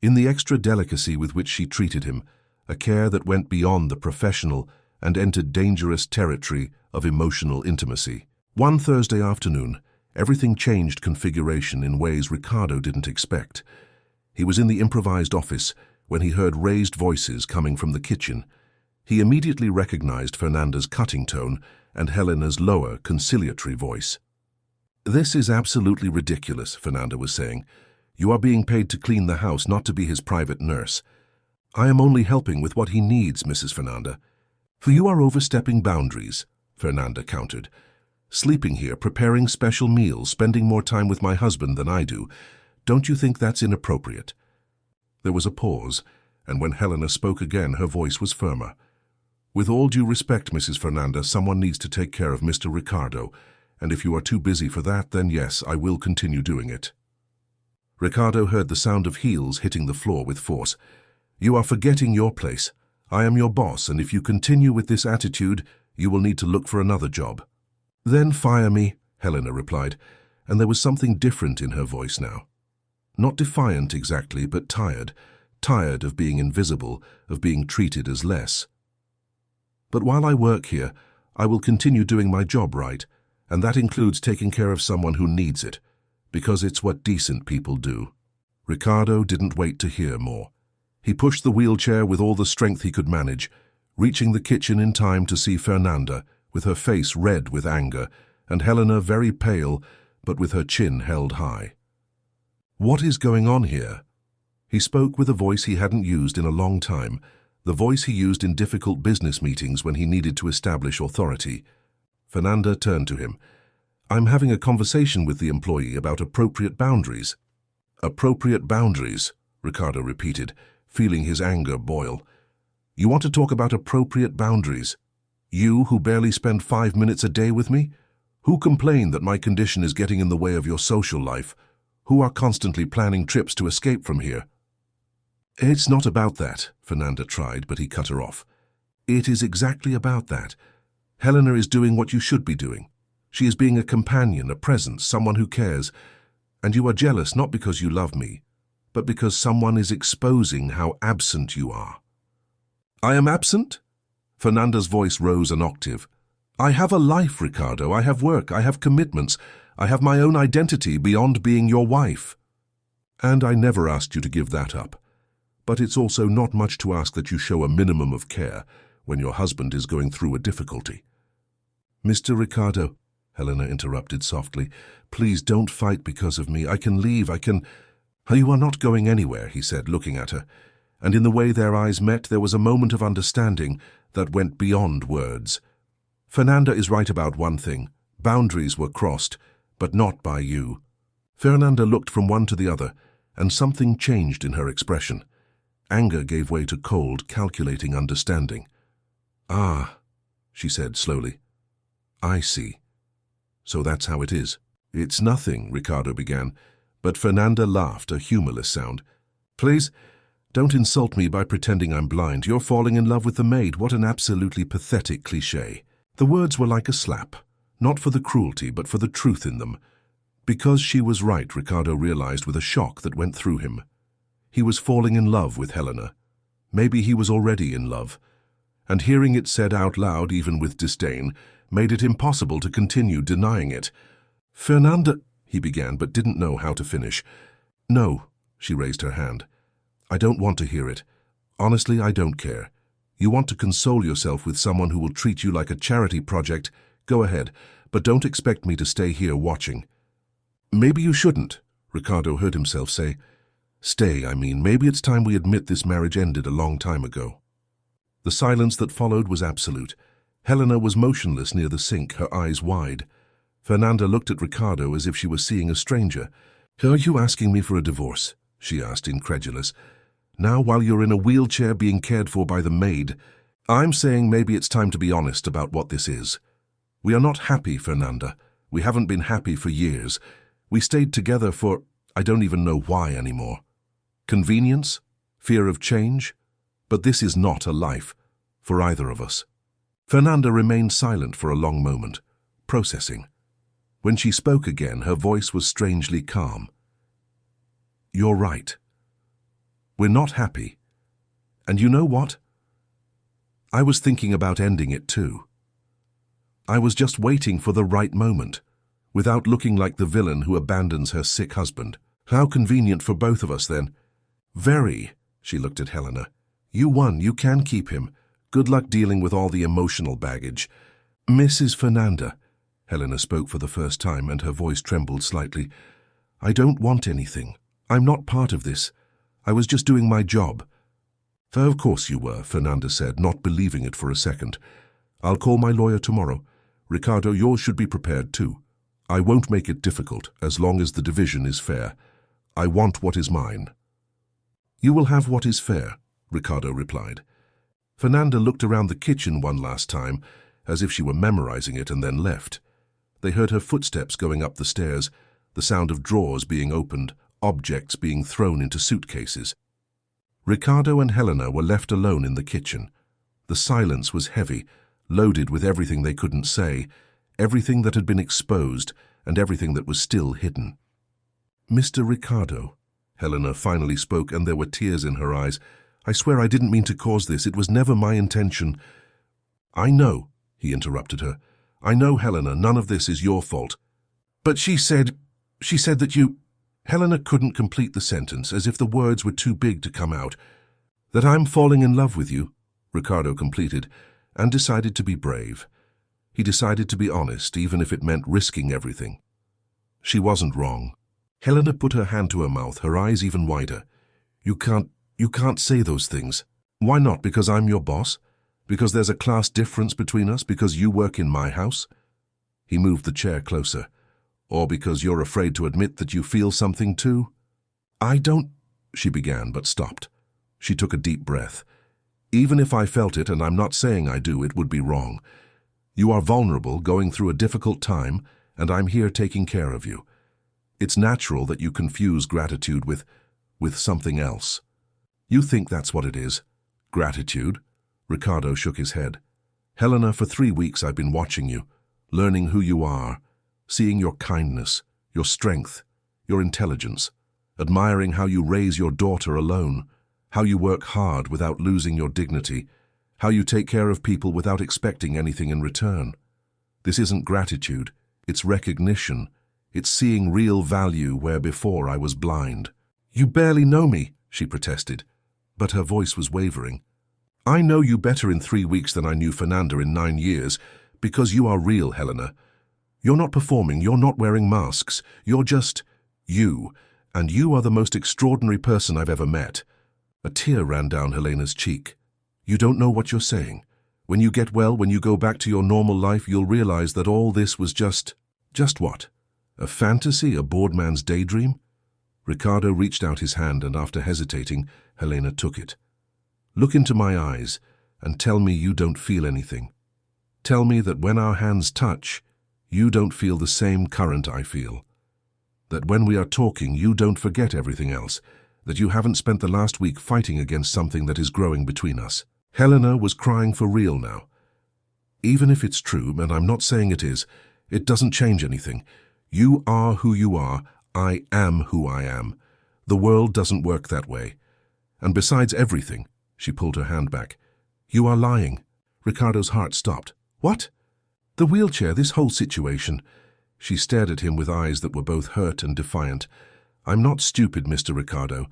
in the extra delicacy with which she treated him, a care that went beyond the professional and entered dangerous territory of emotional intimacy. One Thursday afternoon, everything changed configuration in ways Ricardo didn't expect. He was in the improvised office when he heard raised voices coming from the kitchen. He immediately recognized Fernanda's cutting tone and Helena's lower, conciliatory voice. "This is absolutely ridiculous," Fernanda was saying. "You are being paid to clean the house, not to be his private nurse." "I am only helping with what he needs, Mrs. Fernanda." "For you are overstepping boundaries," Fernanda countered. "Sleeping here, preparing special meals, spending more time with my husband than I do. Don't you think that's inappropriate?" There was a pause, and when Helena spoke again, her voice was firmer. "With all due respect, Mrs. Fernanda, someone needs to take care of Mr. Ricardo, and if you are too busy for that, then yes, I will continue doing it." Ricardo heard the sound of heels hitting the floor with force. "You are forgetting your place. I am your boss, and if you continue with this attitude, you will need to look for another job." "Then fire me," Helena replied, and there was something different in her voice now. Not defiant exactly, but tired of being invisible, of being treated as less. "But while I work here, I will continue doing my job right, and that includes taking care of someone who needs it, because it's what decent people do." Ricardo didn't wait to hear more. He pushed the wheelchair with all the strength he could manage, reaching the kitchen in time to see Fernanda, with her face red with anger, and Helena very pale, but with her chin held high. "What is going on here?" He spoke with a voice he hadn't used in a long time, the voice he used in difficult business meetings when he needed to establish authority. Fernanda turned to him. "I'm having a conversation with the employee about appropriate boundaries." "Appropriate boundaries," Ricardo repeated, feeling his anger boil. "You want to talk about appropriate boundaries? You who barely spend 5 minutes a day with me? Who complain that my condition is getting in the way of your social life? Who are constantly planning trips to escape from here?" "It's not about that," Fernanda tried, but he cut her off. "It is exactly about that. Helena is doing what you should be doing. She is being a companion, a presence, someone who cares. And you are jealous not because you love me, but because someone is exposing how absent you are." "I am absent?" Fernanda's voice rose an octave. "I have a life, Ricardo. I have work. I have commitments. I have my own identity beyond being your wife. And I never asked you to give that up. But it's also not much to ask that you show a minimum of care when your husband is going through a difficulty." "Mr. Ricardo," Helena interrupted softly, "please don't fight because of me. I can leave. I can—" "You are not going anywhere," he said, looking at her. And in the way their eyes met, there was a moment of understanding that went beyond words. "Fernanda is right about one thing. Boundaries were crossed, but not by you." Fernanda looked from one to the other, and something changed in her expression. Anger gave way to cold, calculating understanding. "Ah," she said slowly. "I see. So that's how it is." "It's nothing," Ricardo began, but Fernanda laughed, a humorless sound. "Please, don't insult me by pretending I'm blind. You're falling in love with the maid. What an absolutely pathetic cliché." The words were like a slap, not for the cruelty, but for the truth in them. Because she was right, Ricardo realized with a shock that went through him. He was falling in love with Helena. Maybe he was already in love. And hearing it said out loud, even with disdain, made it impossible to continue denying it. "Fernanda," he began, but didn't know how to finish. "No," she raised her hand. "I don't want to hear it. Honestly, I don't care. You want to console yourself with someone who will treat you like a charity project? Go ahead, but don't expect me to stay here watching." "Maybe you shouldn't," Ricardo heard himself say. "Stay, I mean. Maybe it's time we admit this marriage ended a long time ago." The silence that followed was absolute. Helena was motionless near the sink, her eyes wide. Fernanda looked at Ricardo as if she were seeing a stranger. "Are you asking me for a divorce?" she asked, incredulous. "Now, while you're in a wheelchair being cared for by the maid?" "I'm saying maybe it's time to be honest about what this is. We are not happy, Fernanda. We haven't been happy for years. We stayed together for, I don't even know why anymore. Convenience? Fear of change? But this is not a life, for either of us." Fernanda remained silent for a long moment, processing. When she spoke again, her voice was strangely calm. "You're right. We're not happy. And you know what? I was thinking about ending it too. I was just waiting for the right moment, without looking like the villain who abandons her sick husband. How convenient for both of us then." "Very," she looked at Helena. "You won. You can keep him. Good luck dealing with all the emotional baggage. Mrs. Fernanda, Helena spoke for the first time, and her voice trembled slightly. I don't want anything. I'm not part of this. I was just doing my job. Of course you were, Fernanda said, not believing it for a second. I'll call my lawyer tomorrow. Ricardo, yours should be prepared too. I won't make it difficult, as long as the division is fair. I want what is mine. You will have what is fair, Ricardo replied. Fernanda looked around the kitchen one last time, as if she were memorizing it, and then left. They heard her footsteps going up the stairs, the sound of drawers being opened, objects being thrown into suitcases. Ricardo and Helena were left alone in the kitchen. The silence was heavy, loaded with everything they couldn't say, everything that had been exposed, and everything that was still hidden. Mr. Ricardo, Helena finally spoke, and there were tears in her eyes. I swear I didn't mean to cause this. It was never my intention. I know, he interrupted her. I know, Helena, none of this is your fault. But she said that you... Helena couldn't complete the sentence, as if the words were too big to come out. That I'm falling in love with you, Ricardo completed, and decided to be brave. He decided to be honest, even if it meant risking everything. She wasn't wrong. Helena put her hand to her mouth, her eyes even wider. You can't say those things. Why not? Because I'm your boss? Because there's a class difference between us? Because you work in my house? He moved the chair closer. Or because you're afraid to admit that you feel something too? I don't... she began, but stopped. She took a deep breath. Even if I felt it, and I'm not saying I do, it would be wrong. You are vulnerable, going through a difficult time, and I'm here taking care of you. It's natural that you confuse gratitude with something else. You think that's what it is? Gratitude? Ricardo shook his head. Helena, for 3 weeks I've been watching you, learning who you are, seeing your kindness, your strength, your intelligence, admiring how you raise your daughter alone, how you work hard without losing your dignity, how you take care of people without expecting anything in return. This isn't gratitude, it's recognition. It's seeing real value where before I was blind. You barely know me, she protested, but her voice was wavering. I know you better in 3 weeks than I knew Fernanda in 9 years, because you are real, Helena. You're not performing, you're not wearing masks, you're just you, and you are the most extraordinary person I've ever met. A tear ran down Helena's cheek. You don't know what you're saying. When you get well, when you go back to your normal life, you'll realize that all this was just what? A fantasy, a bored man's daydream? Ricardo reached out his hand, and after hesitating, Helena took it. Look into my eyes and tell me you don't feel anything. Tell me that when our hands touch, you don't feel the same current I feel. That when we are talking, you don't forget everything else. That you haven't spent the last week fighting against something that is growing between us. Helena was crying for real now. Even if it's true, and I'm not saying it is, it doesn't change anything. You are who you are. I am who I am. The world doesn't work that way. And besides everything, she pulled her hand back. You are lying. Ricardo's heart stopped. What? The wheelchair, this whole situation. She stared at him with eyes that were both hurt and defiant. I'm not stupid, Mr. Ricardo.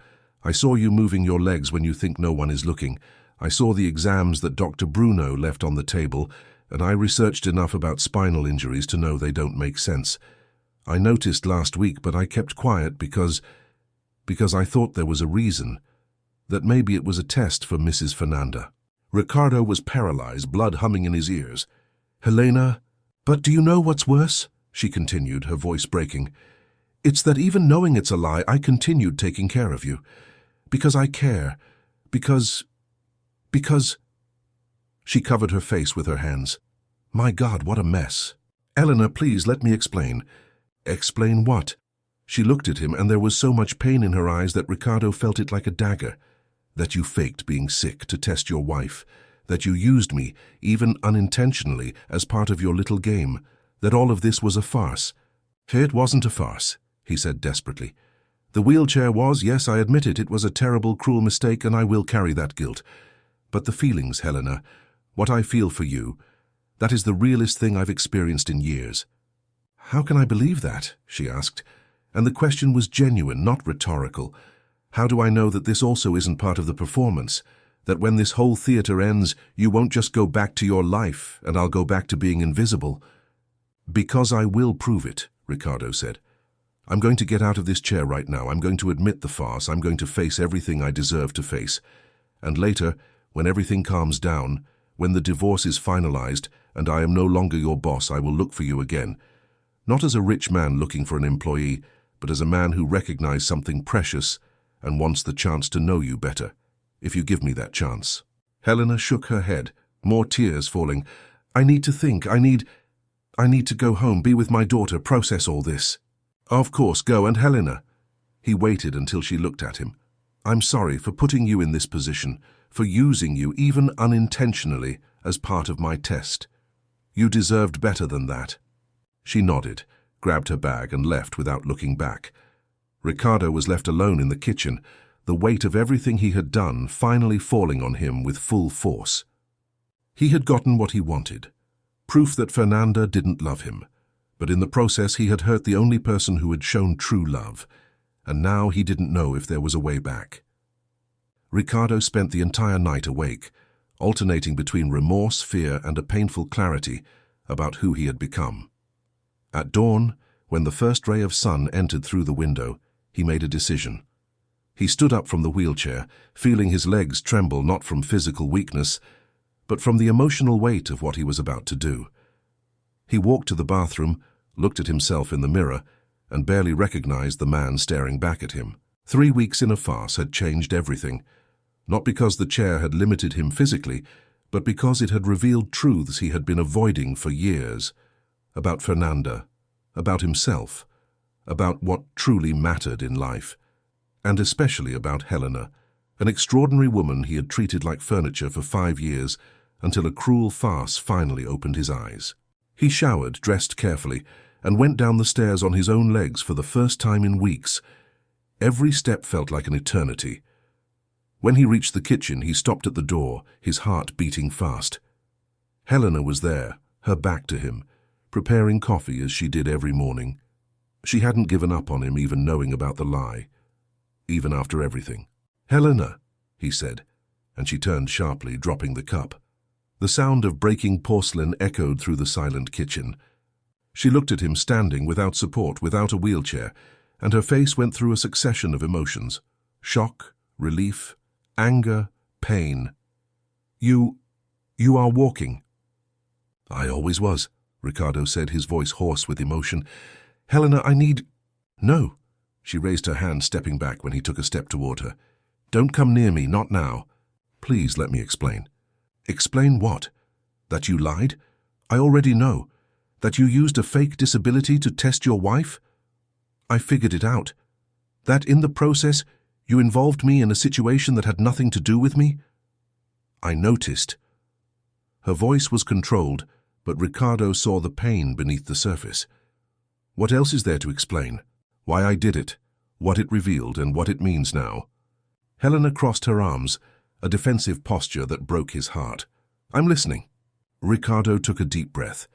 I saw you moving your legs when you think no one is looking. I saw the exams that Dr. Bruno left on the table, and I researched enough about spinal injuries to know they don't make sense. I noticed last week, but I kept quiet because I thought there was a reason, that maybe it was a test for Mrs. Fernanda. Ricardo was paralyzed, blood humming in his ears. Helena, but do you know what's worse? She continued, her voice breaking. It's that even knowing it's a lie, I continued taking care of you. Because I care. Because... She covered her face with her hands. My God, what a mess. Eleanor, please let me explain. Explain what? She looked at him, and there was so much pain in her eyes that Ricardo felt it like a dagger. That you faked being sick to test your wife. That you used me, even unintentionally, as part of your little game. That all of this was a farce. It wasn't a farce, he said desperately. The wheelchair was, yes, I admit it. It was a terrible, cruel mistake, and I will carry that guilt. But the feelings, Helena, what I feel for you, that is the realest thing I've experienced in years. How can I believe that? She asked, and the question was genuine, not rhetorical. How do I know that this also isn't part of the performance? That when this whole theater ends, you won't just go back to your life and I'll go back to being invisible. Because I will prove it, Ricardo said. I'm going to get out of this chair right now. I'm going to admit the farce. I'm going to face everything I deserve to face. And later, when everything calms down, when the divorce is finalized and I am no longer your boss, I will look for you again. Not as a rich man looking for an employee, but as a man who recognized something precious and wants the chance to know you better, if you give me that chance. Helena shook her head, more tears falling. I need to think. I need to go home, be with my daughter, process all this. Of course, go. And Helena. He waited until she looked at him. I'm sorry for putting you in this position, for using you, even unintentionally, as part of my test. You deserved better than that. She nodded, grabbed her bag and left without looking back. Ricardo was left alone in the kitchen, the weight of everything he had done finally falling on him with full force. He had gotten what he wanted, proof that Fernanda didn't love him, but in the process he had hurt the only person who had shown true love, and now he didn't know if there was a way back. Ricardo spent the entire night awake, alternating between remorse, fear, and a painful clarity about who he had become. At dawn, when the first ray of sun entered through the window, he made a decision. He stood up from the wheelchair, feeling his legs tremble not from physical weakness, but from the emotional weight of what he was about to do. He walked to the bathroom, looked at himself in the mirror, and barely recognized the man staring back at him. 3 weeks in a farce had changed everything, not because the chair had limited him physically, but because it had revealed truths he had been avoiding for years, about Fernanda, about himself, about what truly mattered in life, and especially about Helena, an extraordinary woman he had treated like furniture for 5 years until a cruel farce finally opened his eyes. He showered, dressed carefully, and went down the stairs on his own legs for the first time in weeks. Every step felt like an eternity. When he reached the kitchen, he stopped at the door, his heart beating fast. Helena was there, her back to him, preparing coffee as she did every morning. She hadn't given up on him, even knowing about the lie, even after everything. "Helena," he said, and she turned sharply, dropping the cup. The sound of breaking porcelain echoed through the silent kitchen. She looked at him standing, without support, without a wheelchair, and her face went through a succession of emotions. Shock, relief, anger, pain. You are walking." "I always was," Ricardo said, his voice hoarse with emotion. "Helena, I need—" "No." She raised her hand, stepping back when he took a step toward her. "Don't come near me, not now. Please let me explain." "Explain what? That you lied? I already know. That you used a fake disability to test your wife? I figured it out. That in the process, you involved me in a situation that had nothing to do with me? I noticed." Her voice was controlled, but Ricardo saw the pain beneath the surface. "What else is there to explain? Why I did it, what it revealed, and what it means now?" Helena crossed her arms, a defensive posture that broke his heart. "I'm listening." Ricardo took a deep breath.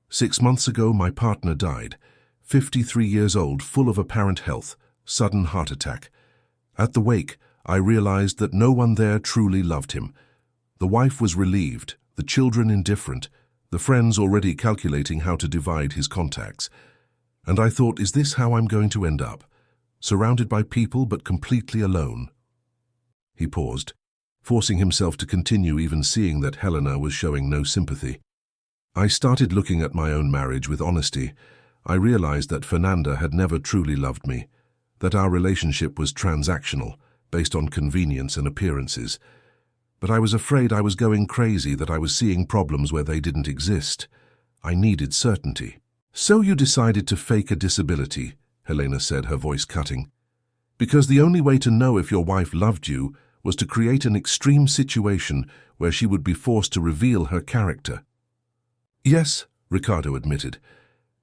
6 months ago, my partner died, 53 years old, full of apparent health, sudden heart attack. At the wake, I realized that no one there truly loved him. The wife was relieved, the children indifferent, the friends already calculating how to divide his contacts. And I thought, is this how I'm going to end up? Surrounded by people but completely alone. He paused, forcing himself to continue, even seeing that Helena was showing no sympathy. I started looking at my own marriage with honesty. I realized that Fernanda had never truly loved me, that our relationship was transactional, based on convenience and appearances. But I was afraid I was going crazy, that I was seeing problems where they didn't exist. I needed certainty. "So you decided to fake a disability," Helena said, her voice cutting. "Because the only way to know if your wife loved you was to create an extreme situation where she would be forced to reveal her character." "Yes," Ricardo admitted.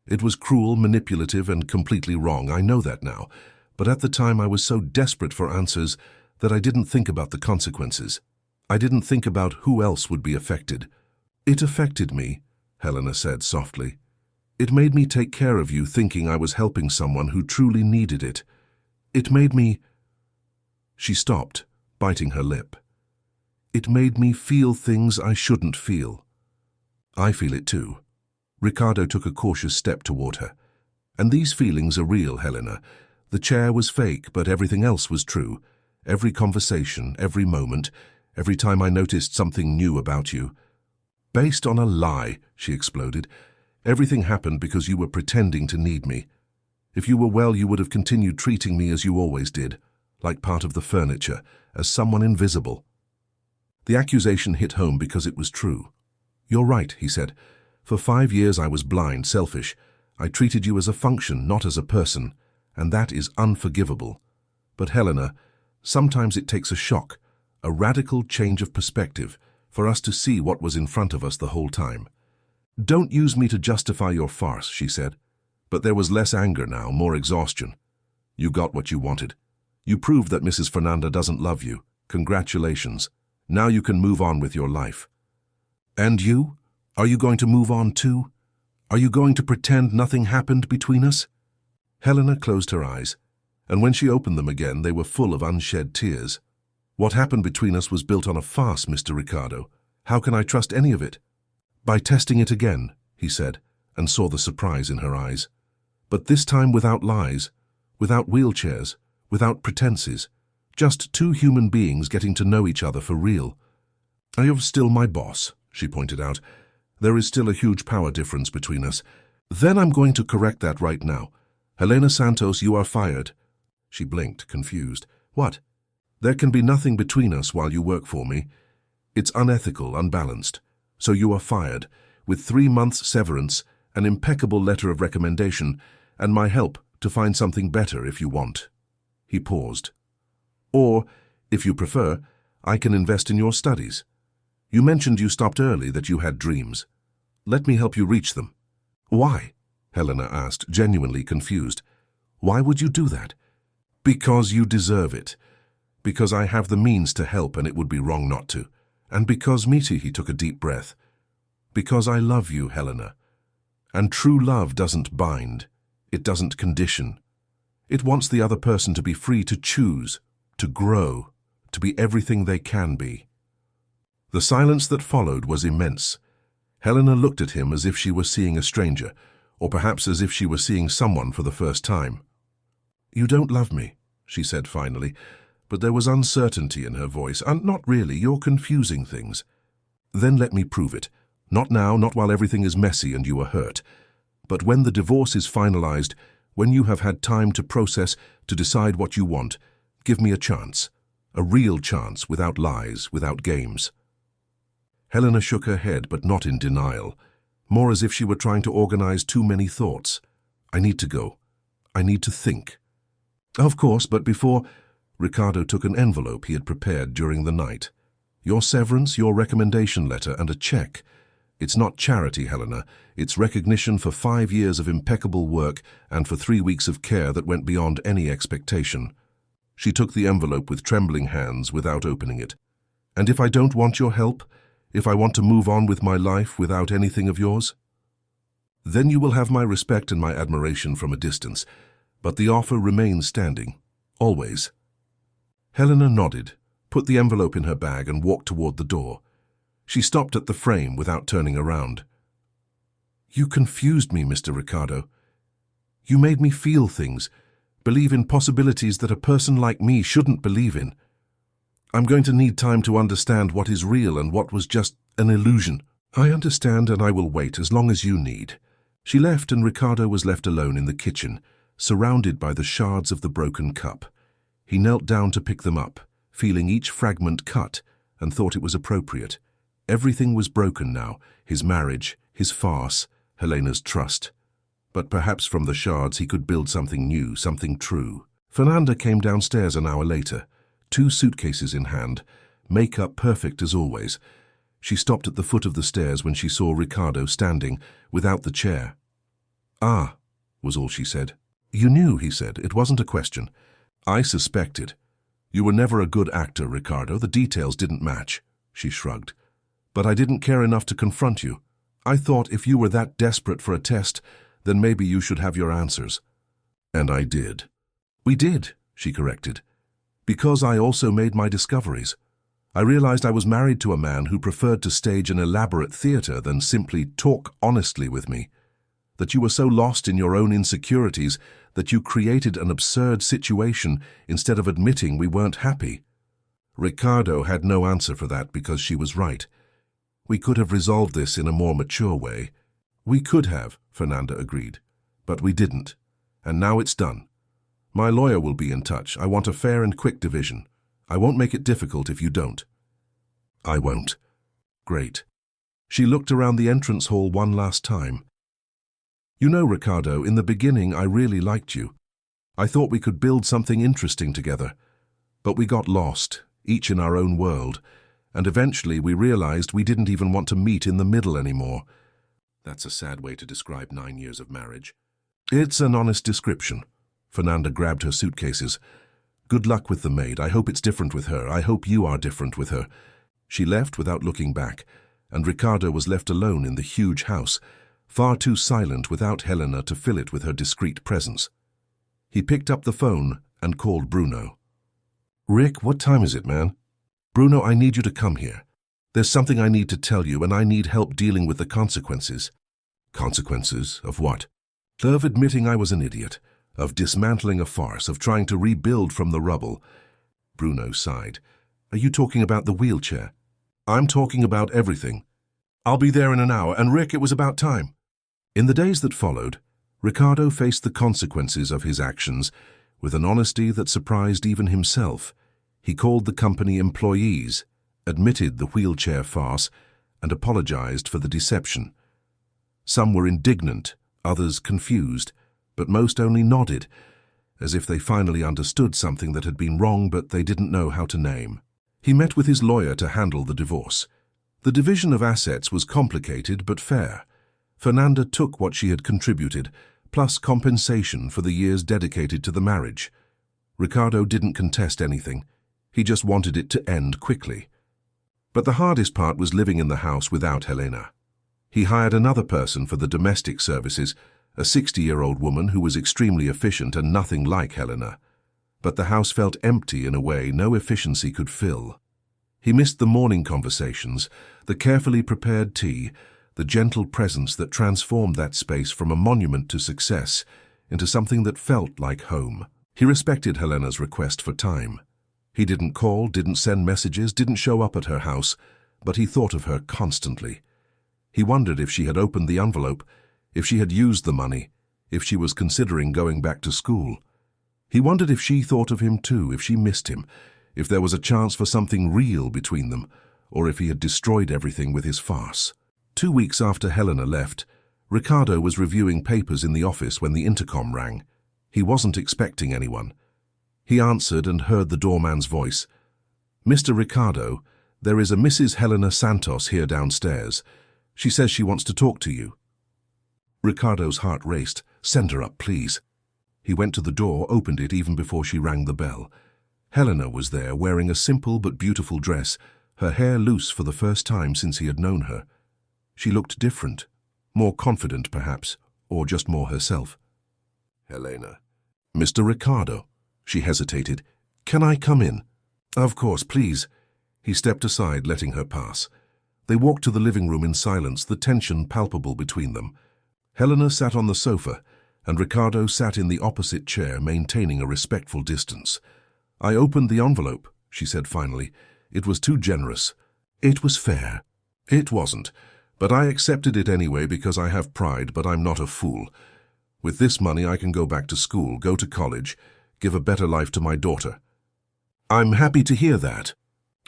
"It was cruel, manipulative, and completely wrong. I know that now. But at the time I was so desperate for answers that I didn't think about the consequences. I didn't think about who else would be affected." "It affected me," Helena said softly. "It made me take care of you, thinking I was helping someone who truly needed it. It made me—" She stopped, biting her lip. It made me feel things I shouldn't feel. I feel it too. Ricardo took a cautious step toward her. And these feelings are real, Helena. The chair was fake, but everything else was true. Every conversation, every moment, every time I noticed something new about you. Based on a lie, she exploded. Everything happened because you were pretending to need me. If you were well, you would have continued treating me as you always did, like part of the furniture, as someone invisible. The accusation hit home because it was true. You're right, he said. For 5 years I was blind, selfish. I treated you as a function, not as a person, and that is unforgivable. But Helena, sometimes it takes a shock, a radical change of perspective, for us to see what was in front of us the whole time. Don't use me to justify your farce, she said. But there was less anger now, more exhaustion. You got what you wanted. You proved that Mrs. Fernanda doesn't love you. Congratulations. Now you can move on with your life. And you? Are you going to move on too? Are you going to pretend nothing happened between us? Helena closed her eyes, and when she opened them again, they were full of unshed tears. What happened between us was built on a farce, Mr. Ricardo. How can I trust any of it? By testing it again, he said, and saw the surprise in her eyes. But this time without lies, without wheelchairs, without pretenses, just two human beings getting to know each other for real. You're still my boss, she pointed out. There is still a huge power difference between us. Then I'm going to correct that right now. Helena Santos, you are fired. She blinked, confused. What? There can be nothing between us while you work for me. It's unethical, unbalanced. So you are fired, with 3 months severance, an impeccable letter of recommendation, and my help to find something better if you want. He paused. Or, if you prefer, I can invest in your studies. You mentioned you stopped early, that you had dreams. Let me help you reach them. Why? Helena asked, genuinely confused. Why would you do that? Because you deserve it. Because I have the means to help and it would be wrong not to. And because, Miti, he took a deep breath. Because I love you, Helena. And true love doesn't bind. It doesn't condition. It wants the other person to be free to choose, to grow, to be everything they can be. The silence that followed was immense. Helena looked at him as if she were seeing a stranger, or perhaps as if she were seeing someone for the first time. You don't love me, she said finally, but there was uncertainty in her voice. Not really, you're confusing things. Then let me prove it. Not now, not while everything is messy and you are hurt. But when the divorce is finalized, when you have had time to process, to decide what you want, give me a chance. A real chance, without lies, without games. Helena shook her head, but not in denial, more as if she were trying to organize too many thoughts. I need to go. I need to think. Of course, but before... Ricardo took an envelope he had prepared during the night. Your severance, your recommendation letter, and a check. It's not charity, Helena. It's recognition for 5 years of impeccable work and for 3 weeks of care that went beyond any expectation. She took the envelope with trembling hands without opening it. And if I don't want your help, if I want to move on with my life without anything of yours? Then you will have my respect and my admiration from a distance, but the offer remains standing, always. Helena nodded, put the envelope in her bag and walked toward the door. She stopped at the frame without turning around. You confused me, Mr. Ricardo. You made me feel things, believe in possibilities that a person like me shouldn't believe in. I'm going to need time to understand what is real and what was just an illusion. I understand, and I will wait as long as you need. She left, and Ricardo was left alone in the kitchen, surrounded by the shards of the broken cup. He knelt down to pick them up, feeling each fragment cut, and thought it was appropriate. Everything was broken now, his marriage, his farce, Helena's trust. But perhaps from the shards he could build something new, something true. Fernanda came downstairs an hour later, 2 suitcases in hand, makeup perfect as always. She stopped at the foot of the stairs when she saw Ricardo standing, without the chair. Ah, was all she said. You knew, he said. It wasn't a question. I suspected. You were never a good actor, Ricardo. The details didn't match. She shrugged. But I didn't care enough to confront you. I thought if you were that desperate for a test, then maybe you should have your answers. And I did. We did, she corrected. Because I also made my discoveries. I realized I was married to a man who preferred to stage an elaborate theater than simply talk honestly with me. That you were so lost in your own insecurities that you created an absurd situation instead of admitting we weren't happy. Ricardo had no answer for that because she was right. We could have resolved this in a more mature way. We could have, Fernanda agreed, but we didn't. And now it's done. My lawyer will be in touch. I want a fair and quick division. I won't make it difficult if you don't. I won't. Great. She looked around the entrance hall one last time. You know, Ricardo, in the beginning I really liked you. I thought we could build something interesting together. But we got lost, each in our own world, and eventually we realized we didn't even want to meet in the middle anymore. That's a sad way to describe 9 years of marriage. It's an honest description. Fernanda grabbed her suitcases. Good luck with the maid. I hope it's different with her. I hope you are different with her. She left without looking back, and Ricardo was left alone in the huge house, far too silent without Helena to fill it with her discreet presence. He picked up the phone and called Bruno. Rick, what time is it, man? Bruno, I need you to come here. There's something I need to tell you, and I need help dealing with the consequences. Consequences of what? Of admitting I was an idiot, of dismantling a farce, of trying to rebuild from the rubble. Bruno sighed. Are you talking about the wheelchair? I'm talking about everything. I'll be there in an hour, and Rick, it was about time. In the days that followed, Ricardo faced the consequences of his actions with an honesty that surprised even himself. He called the company employees, admitted the wheelchair farce, and apologized for the deception. Some were indignant, others confused, but most only nodded, as if they finally understood something that had been wrong but they didn't know how to name. He met with his lawyer to handle the divorce. The division of assets was complicated but fair. Fernanda took what she had contributed, plus compensation for the years dedicated to the marriage. Ricardo didn't contest anything. He just wanted it to end quickly. But the hardest part was living in the house without Helena. He hired another person for the domestic services, a 60-year-old woman who was extremely efficient and nothing like Helena. But the house felt empty in a way no efficiency could fill. He missed the morning conversations, the carefully prepared tea, the gentle presence that transformed that space from a monument to success into something that felt like home. He respected Helena's request for time. He didn't call, didn't send messages, didn't show up at her house, but he thought of her constantly. He wondered if she had opened the envelope, if she had used the money, if she was considering going back to school. He wondered if she thought of him too, if she missed him, if there was a chance for something real between them, or if he had destroyed everything with his farce. 2 weeks after Helena left, Ricardo was reviewing papers in the office when the intercom rang. He wasn't expecting anyone. He answered and heard the doorman's voice. Mr. Ricardo, there is a Mrs. Helena Santos here downstairs. She says she wants to talk to you. Ricardo's heart raced. Send her up, please. He went to the door, opened it even before she rang the bell. Helena was there, wearing a simple but beautiful dress, her hair loose for the first time since he had known her. She looked different, more confident perhaps, or just more herself. Helena. Mr. Ricardo. She hesitated. Can I come in? Of course, please. He stepped aside, letting her pass. They walked to the living room in silence, the tension palpable between them. Helena sat on the sofa, and Ricardo sat in the opposite chair, maintaining a respectful distance. I opened the envelope, she said finally. It was too generous. It was fair. It wasn't, but I accepted it anyway because I have pride, but I'm not a fool. With this money I can go back to school, go to college, give a better life to my daughter. I'm happy to hear that.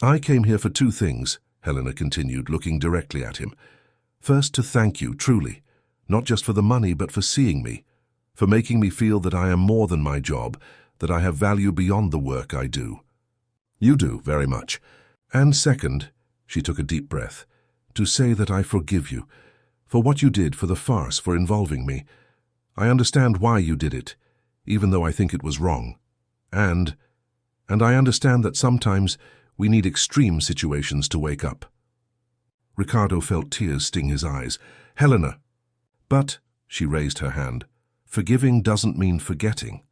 I came here for 2 things, Helena continued, looking directly at him. First, to thank you, truly, not just for the money, but for seeing me, for making me feel that I am more than my job, that I have value beyond the work I do. You do, very much. And second, she took a deep breath, to say that I forgive you, for what you did, for the farce, for involving me. I understand why you did it, even though I think it was wrong. And I understand that sometimes we need extreme situations to wake up. Ricardo felt tears sting his eyes. Helena. But, she raised her hand, forgiving doesn't mean forgetting.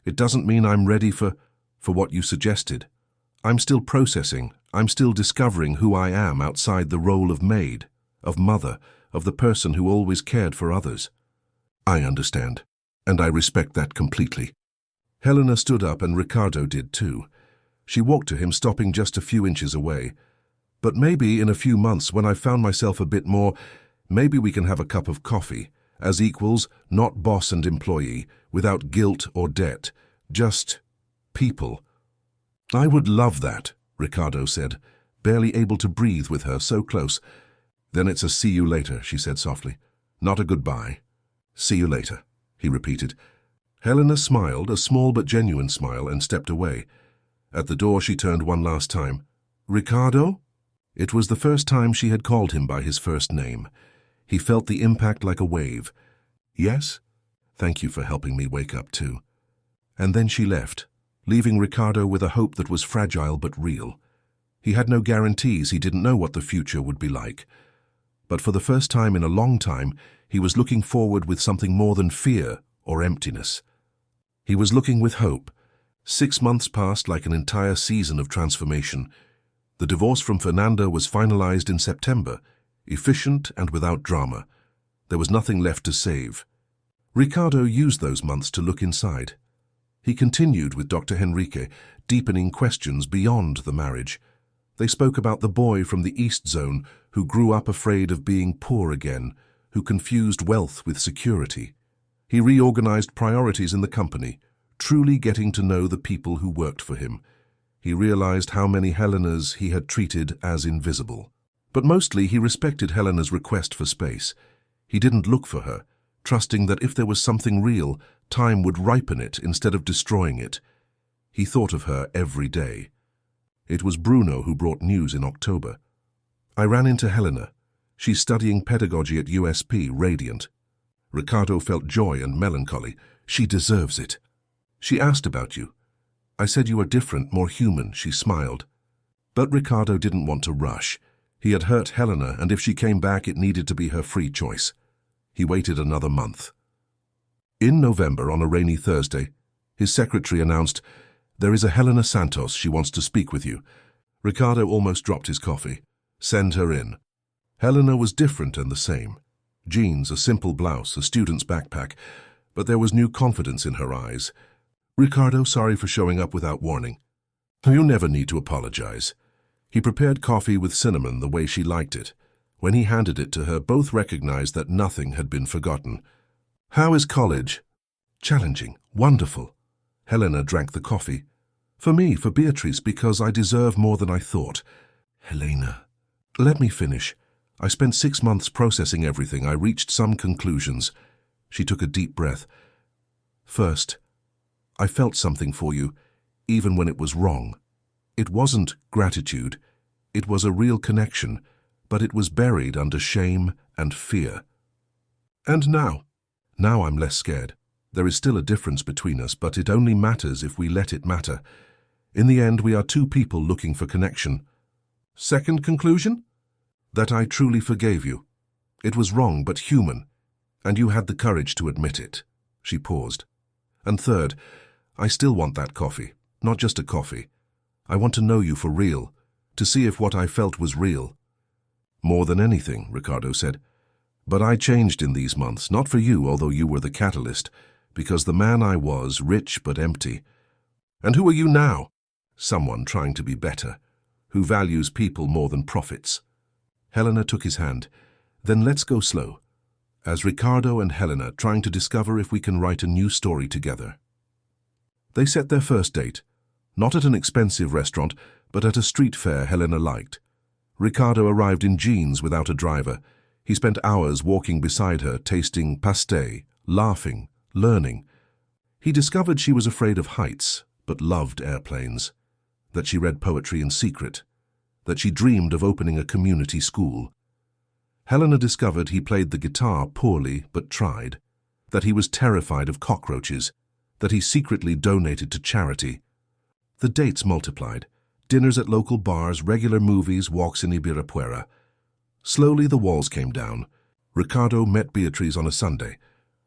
It doesn't mean I'm ready for what you suggested. I'm still processing, I'm still discovering who I am outside the role of maid, of mother, of the person who always cared for others. I understand, and I respect that completely. Helena stood up and Ricardo did too. She walked to him, stopping just a few inches away. But maybe in a few months, when I've found myself a bit more, maybe we can have a cup of coffee, as equals, not boss and employee, without guilt or debt, just people. I would love that, Ricardo said, barely able to breathe with her so close. Then it's a see you later, she said softly. Not a goodbye. See you later, he repeated. Helena smiled, a small but genuine smile, and stepped away. At the door she turned one last time. Ricardo? It was the first time she had called him by his first name. He felt the impact like a wave. Yes? Thank you for helping me wake up too. And then she left, leaving Ricardo with a hope that was fragile but real. He had no guarantees, he didn't know what the future would be like. But for the first time in a long time, he was looking forward with something more than fear or emptiness. He was looking with hope. 6 months passed like an entire season of transformation. The divorce from Fernanda was finalized in September, efficient and without drama. There was nothing left to save. Ricardo used those months to look inside. He continued with Dr. Henrique, deepening questions beyond the marriage. They spoke about the boy from the East Zone who grew up afraid of being poor again, who confused wealth with security. He reorganized priorities in the company, truly getting to know the people who worked for him. He realized how many Helenas he had treated as invisible. But mostly he respected Helena's request for space. He didn't look for her, trusting that if there was something real, time would ripen it instead of destroying it. He thought of her every day. It was Bruno who brought news in October. I ran into Helena. She's studying pedagogy at USP, radiant. Ricardo felt joy and melancholy. She deserves it. She asked about you. I said you were different, more human, she smiled. But Ricardo didn't want to rush. He had hurt Helena, and if she came back, it needed to be her free choice. He waited another month. In November, on a rainy Thursday, his secretary announced, "There is a Helena Santos. She wants to speak with you." Ricardo almost dropped his coffee. "Send her in." Helena was different and the same. Jeans, a simple blouse, a student's backpack, but there was new confidence in her eyes. "Ricardo, sorry for showing up without warning." "You never need to apologize." He prepared coffee with cinnamon the way she liked it. When he handed it to her, both recognized that nothing had been forgotten. "How is college?" "Challenging. Wonderful." Helena drank the coffee. "For me, for Beatrice, because I deserve more than I thought." "Helena." "Let me finish. I spent 6 months processing everything. I reached some conclusions." She took a deep breath. "First, I felt something for you, even when it was wrong. It wasn't gratitude. It was a real connection, but it was buried under shame and fear. And now? Now I'm less scared. There is still a difference between us, but it only matters if we let it matter. In the end, we are two people looking for connection. Second conclusion? That I truly forgave you. It was wrong but human, and you had the courage to admit it." She paused. "And third, I still want that coffee, not just a coffee. I want to know you for real, to see if what I felt was real." "More than anything," Ricardo said. "But I changed in these months, not for you, although you were the catalyst, because the man I was, rich but empty. And who are you now? Someone trying to be better, who values people more than profits." Helena took his hand. "Then let's go slow, as Ricardo and Helena trying to discover if we can write a new story together." They set their first date, not at an expensive restaurant, but at a street fair Helena liked. Ricardo arrived in jeans without a driver. He spent hours walking beside her, tasting pasté, laughing, learning. He discovered she was afraid of heights, but loved airplanes, that she read poetry in secret, that she dreamed of opening a community school. Helena discovered he played the guitar poorly but tried, that he was terrified of cockroaches, that he secretly donated to charity. The dates multiplied. Dinners at local bars, regular movies, walks in Ibirapuera. Slowly the walls came down. Ricardo met Beatrice on a Sunday.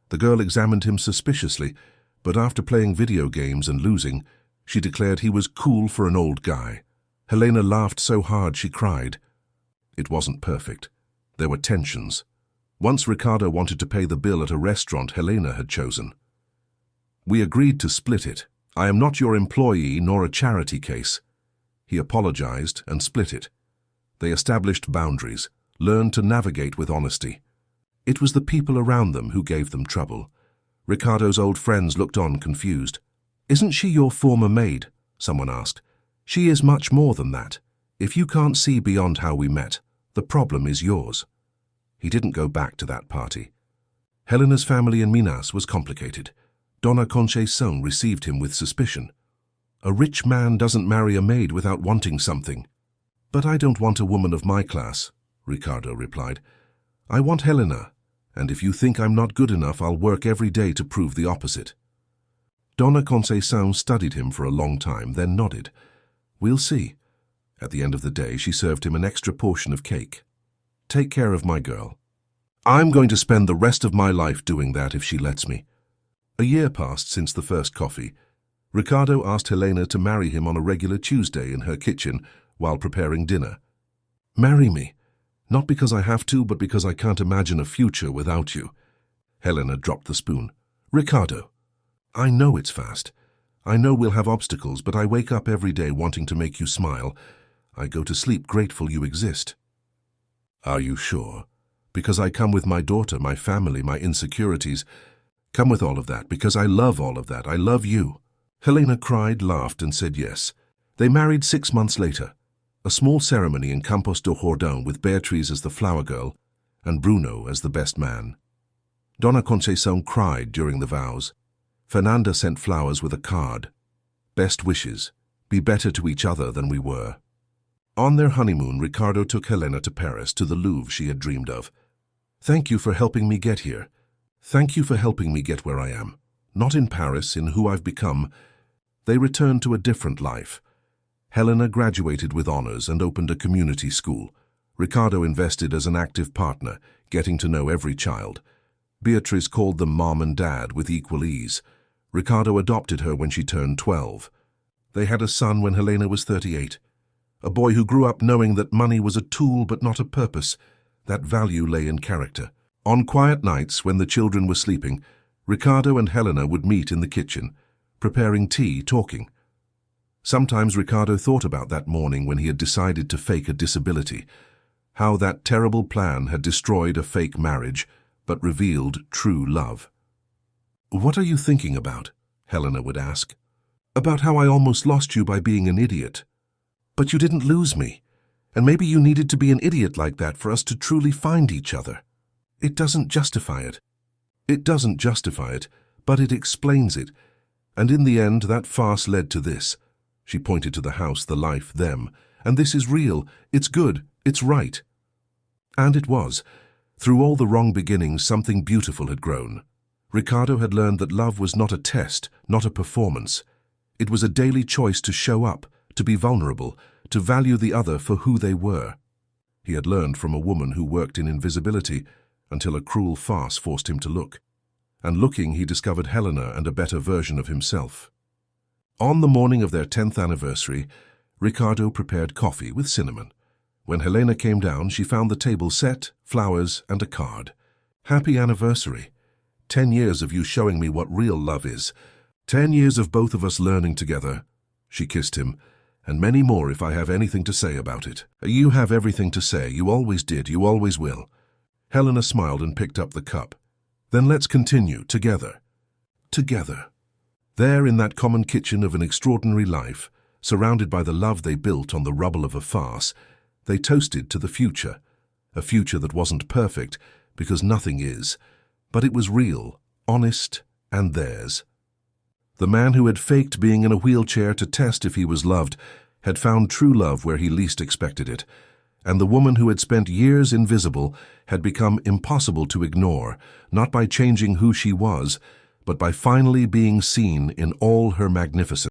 The girl examined him suspiciously, but after playing video games and losing, she declared he was cool for an old guy. Helena laughed so hard she cried. It wasn't perfect. There were tensions. Once Ricardo wanted to pay the bill at a restaurant Helena had chosen. We agreed to split it. I am not your employee nor a charity case. He apologized and split it. They established boundaries, learned to navigate with honesty. It was the people around them who gave them trouble. Ricardo's old friends looked on confused. Isn't she your former maid? Someone asked. She is much more than that. If you can't see beyond how we met, the problem is yours. He didn't go back to that party. Helena's family in Minas was complicated. Dona Conceição received him with suspicion. A rich man doesn't marry a maid without wanting something. But I don't want a woman of my class, Ricardo replied. I want Helena, and if you think I'm not good enough, I'll work every day to prove the opposite. Dona Conceição studied him for a long time, then nodded. We'll see. At the end of the day, she served him an extra portion of cake. Take care of my girl. I'm going to spend the rest of my life doing that if she lets me. A year passed since the first coffee. Ricardo asked Helena to marry him on a regular Tuesday in her kitchen while preparing dinner. Marry me, not because I have to, but because I can't imagine a future without you. Helena dropped the spoon. Ricardo, I know it's fast. I know we'll have obstacles, but I wake up every day wanting to make you smile. I go to sleep grateful you exist. Are you sure? Because I come with my daughter, my family, my insecurities. Come with all of that, because I love all of that. I love you. Helena cried, laughed, and said yes. They married 6 months later. A small ceremony in Campos do Jordão with Beatriz as the flower girl and Bruno as the best man. Dona Conceição cried during the vows. Fernanda sent flowers with a card. Best wishes. Be better to each other than we were. On their honeymoon, Ricardo took Helena to Paris, to the Louvre she had dreamed of. Thank you for helping me get here. Thank you for helping me get where I am. Not in Paris, in who I've become. They returned to a different life. Helena graduated with honors and opened a community school. Ricardo invested as an active partner, getting to know every child. Beatriz called them mom and dad with equal ease. Ricardo adopted her when she turned 12. They had a son when Helena was 38. A boy who grew up knowing that money was a tool but not a purpose. That value lay in character. On quiet nights, when the children were sleeping, Ricardo and Helena would meet in the kitchen, preparing tea, talking. Sometimes Ricardo thought about that morning when he had decided to fake a disability, how that terrible plan had destroyed a fake marriage, but revealed true love. What are you thinking about? Helena would ask. About how I almost lost you by being an idiot. But you didn't lose me, and maybe you needed to be an idiot like that for us to truly find each other. It doesn't justify it. It doesn't justify it, but it explains it. And in the end, that farce led to this. She pointed to the house, the life, them. And this is real. It's good. It's right. And it was. Through all the wrong beginnings, something beautiful had grown. Ricardo had learned that love was not a test, not a performance. It was a daily choice to show up, to be vulnerable, to value the other for who they were. He had learned from a woman who worked in invisibility until a cruel farce forced him to look. And looking, he discovered Helena and a better version of himself. On the morning of their 10th anniversary, Ricardo prepared coffee with cinnamon. When Helena came down, she found the table set, flowers, and a card. Happy anniversary. 10 years of you showing me what real love is. 10 years of both of us learning together. She kissed him. And many more if I have anything to say about it. You have everything to say. You always did. You always will. Helena smiled and picked up the cup. Then let's continue, together. Together. There in that common kitchen of an extraordinary life, surrounded by the love they built on the rubble of a farce, they toasted to the future. A future that wasn't perfect, because nothing is. But it was real, honest, and theirs. The man who had faked being in a wheelchair to test if he was loved had found true love where he least expected it, and the woman who had spent years invisible had become impossible to ignore, not by changing who she was, but by finally being seen in all her magnificence.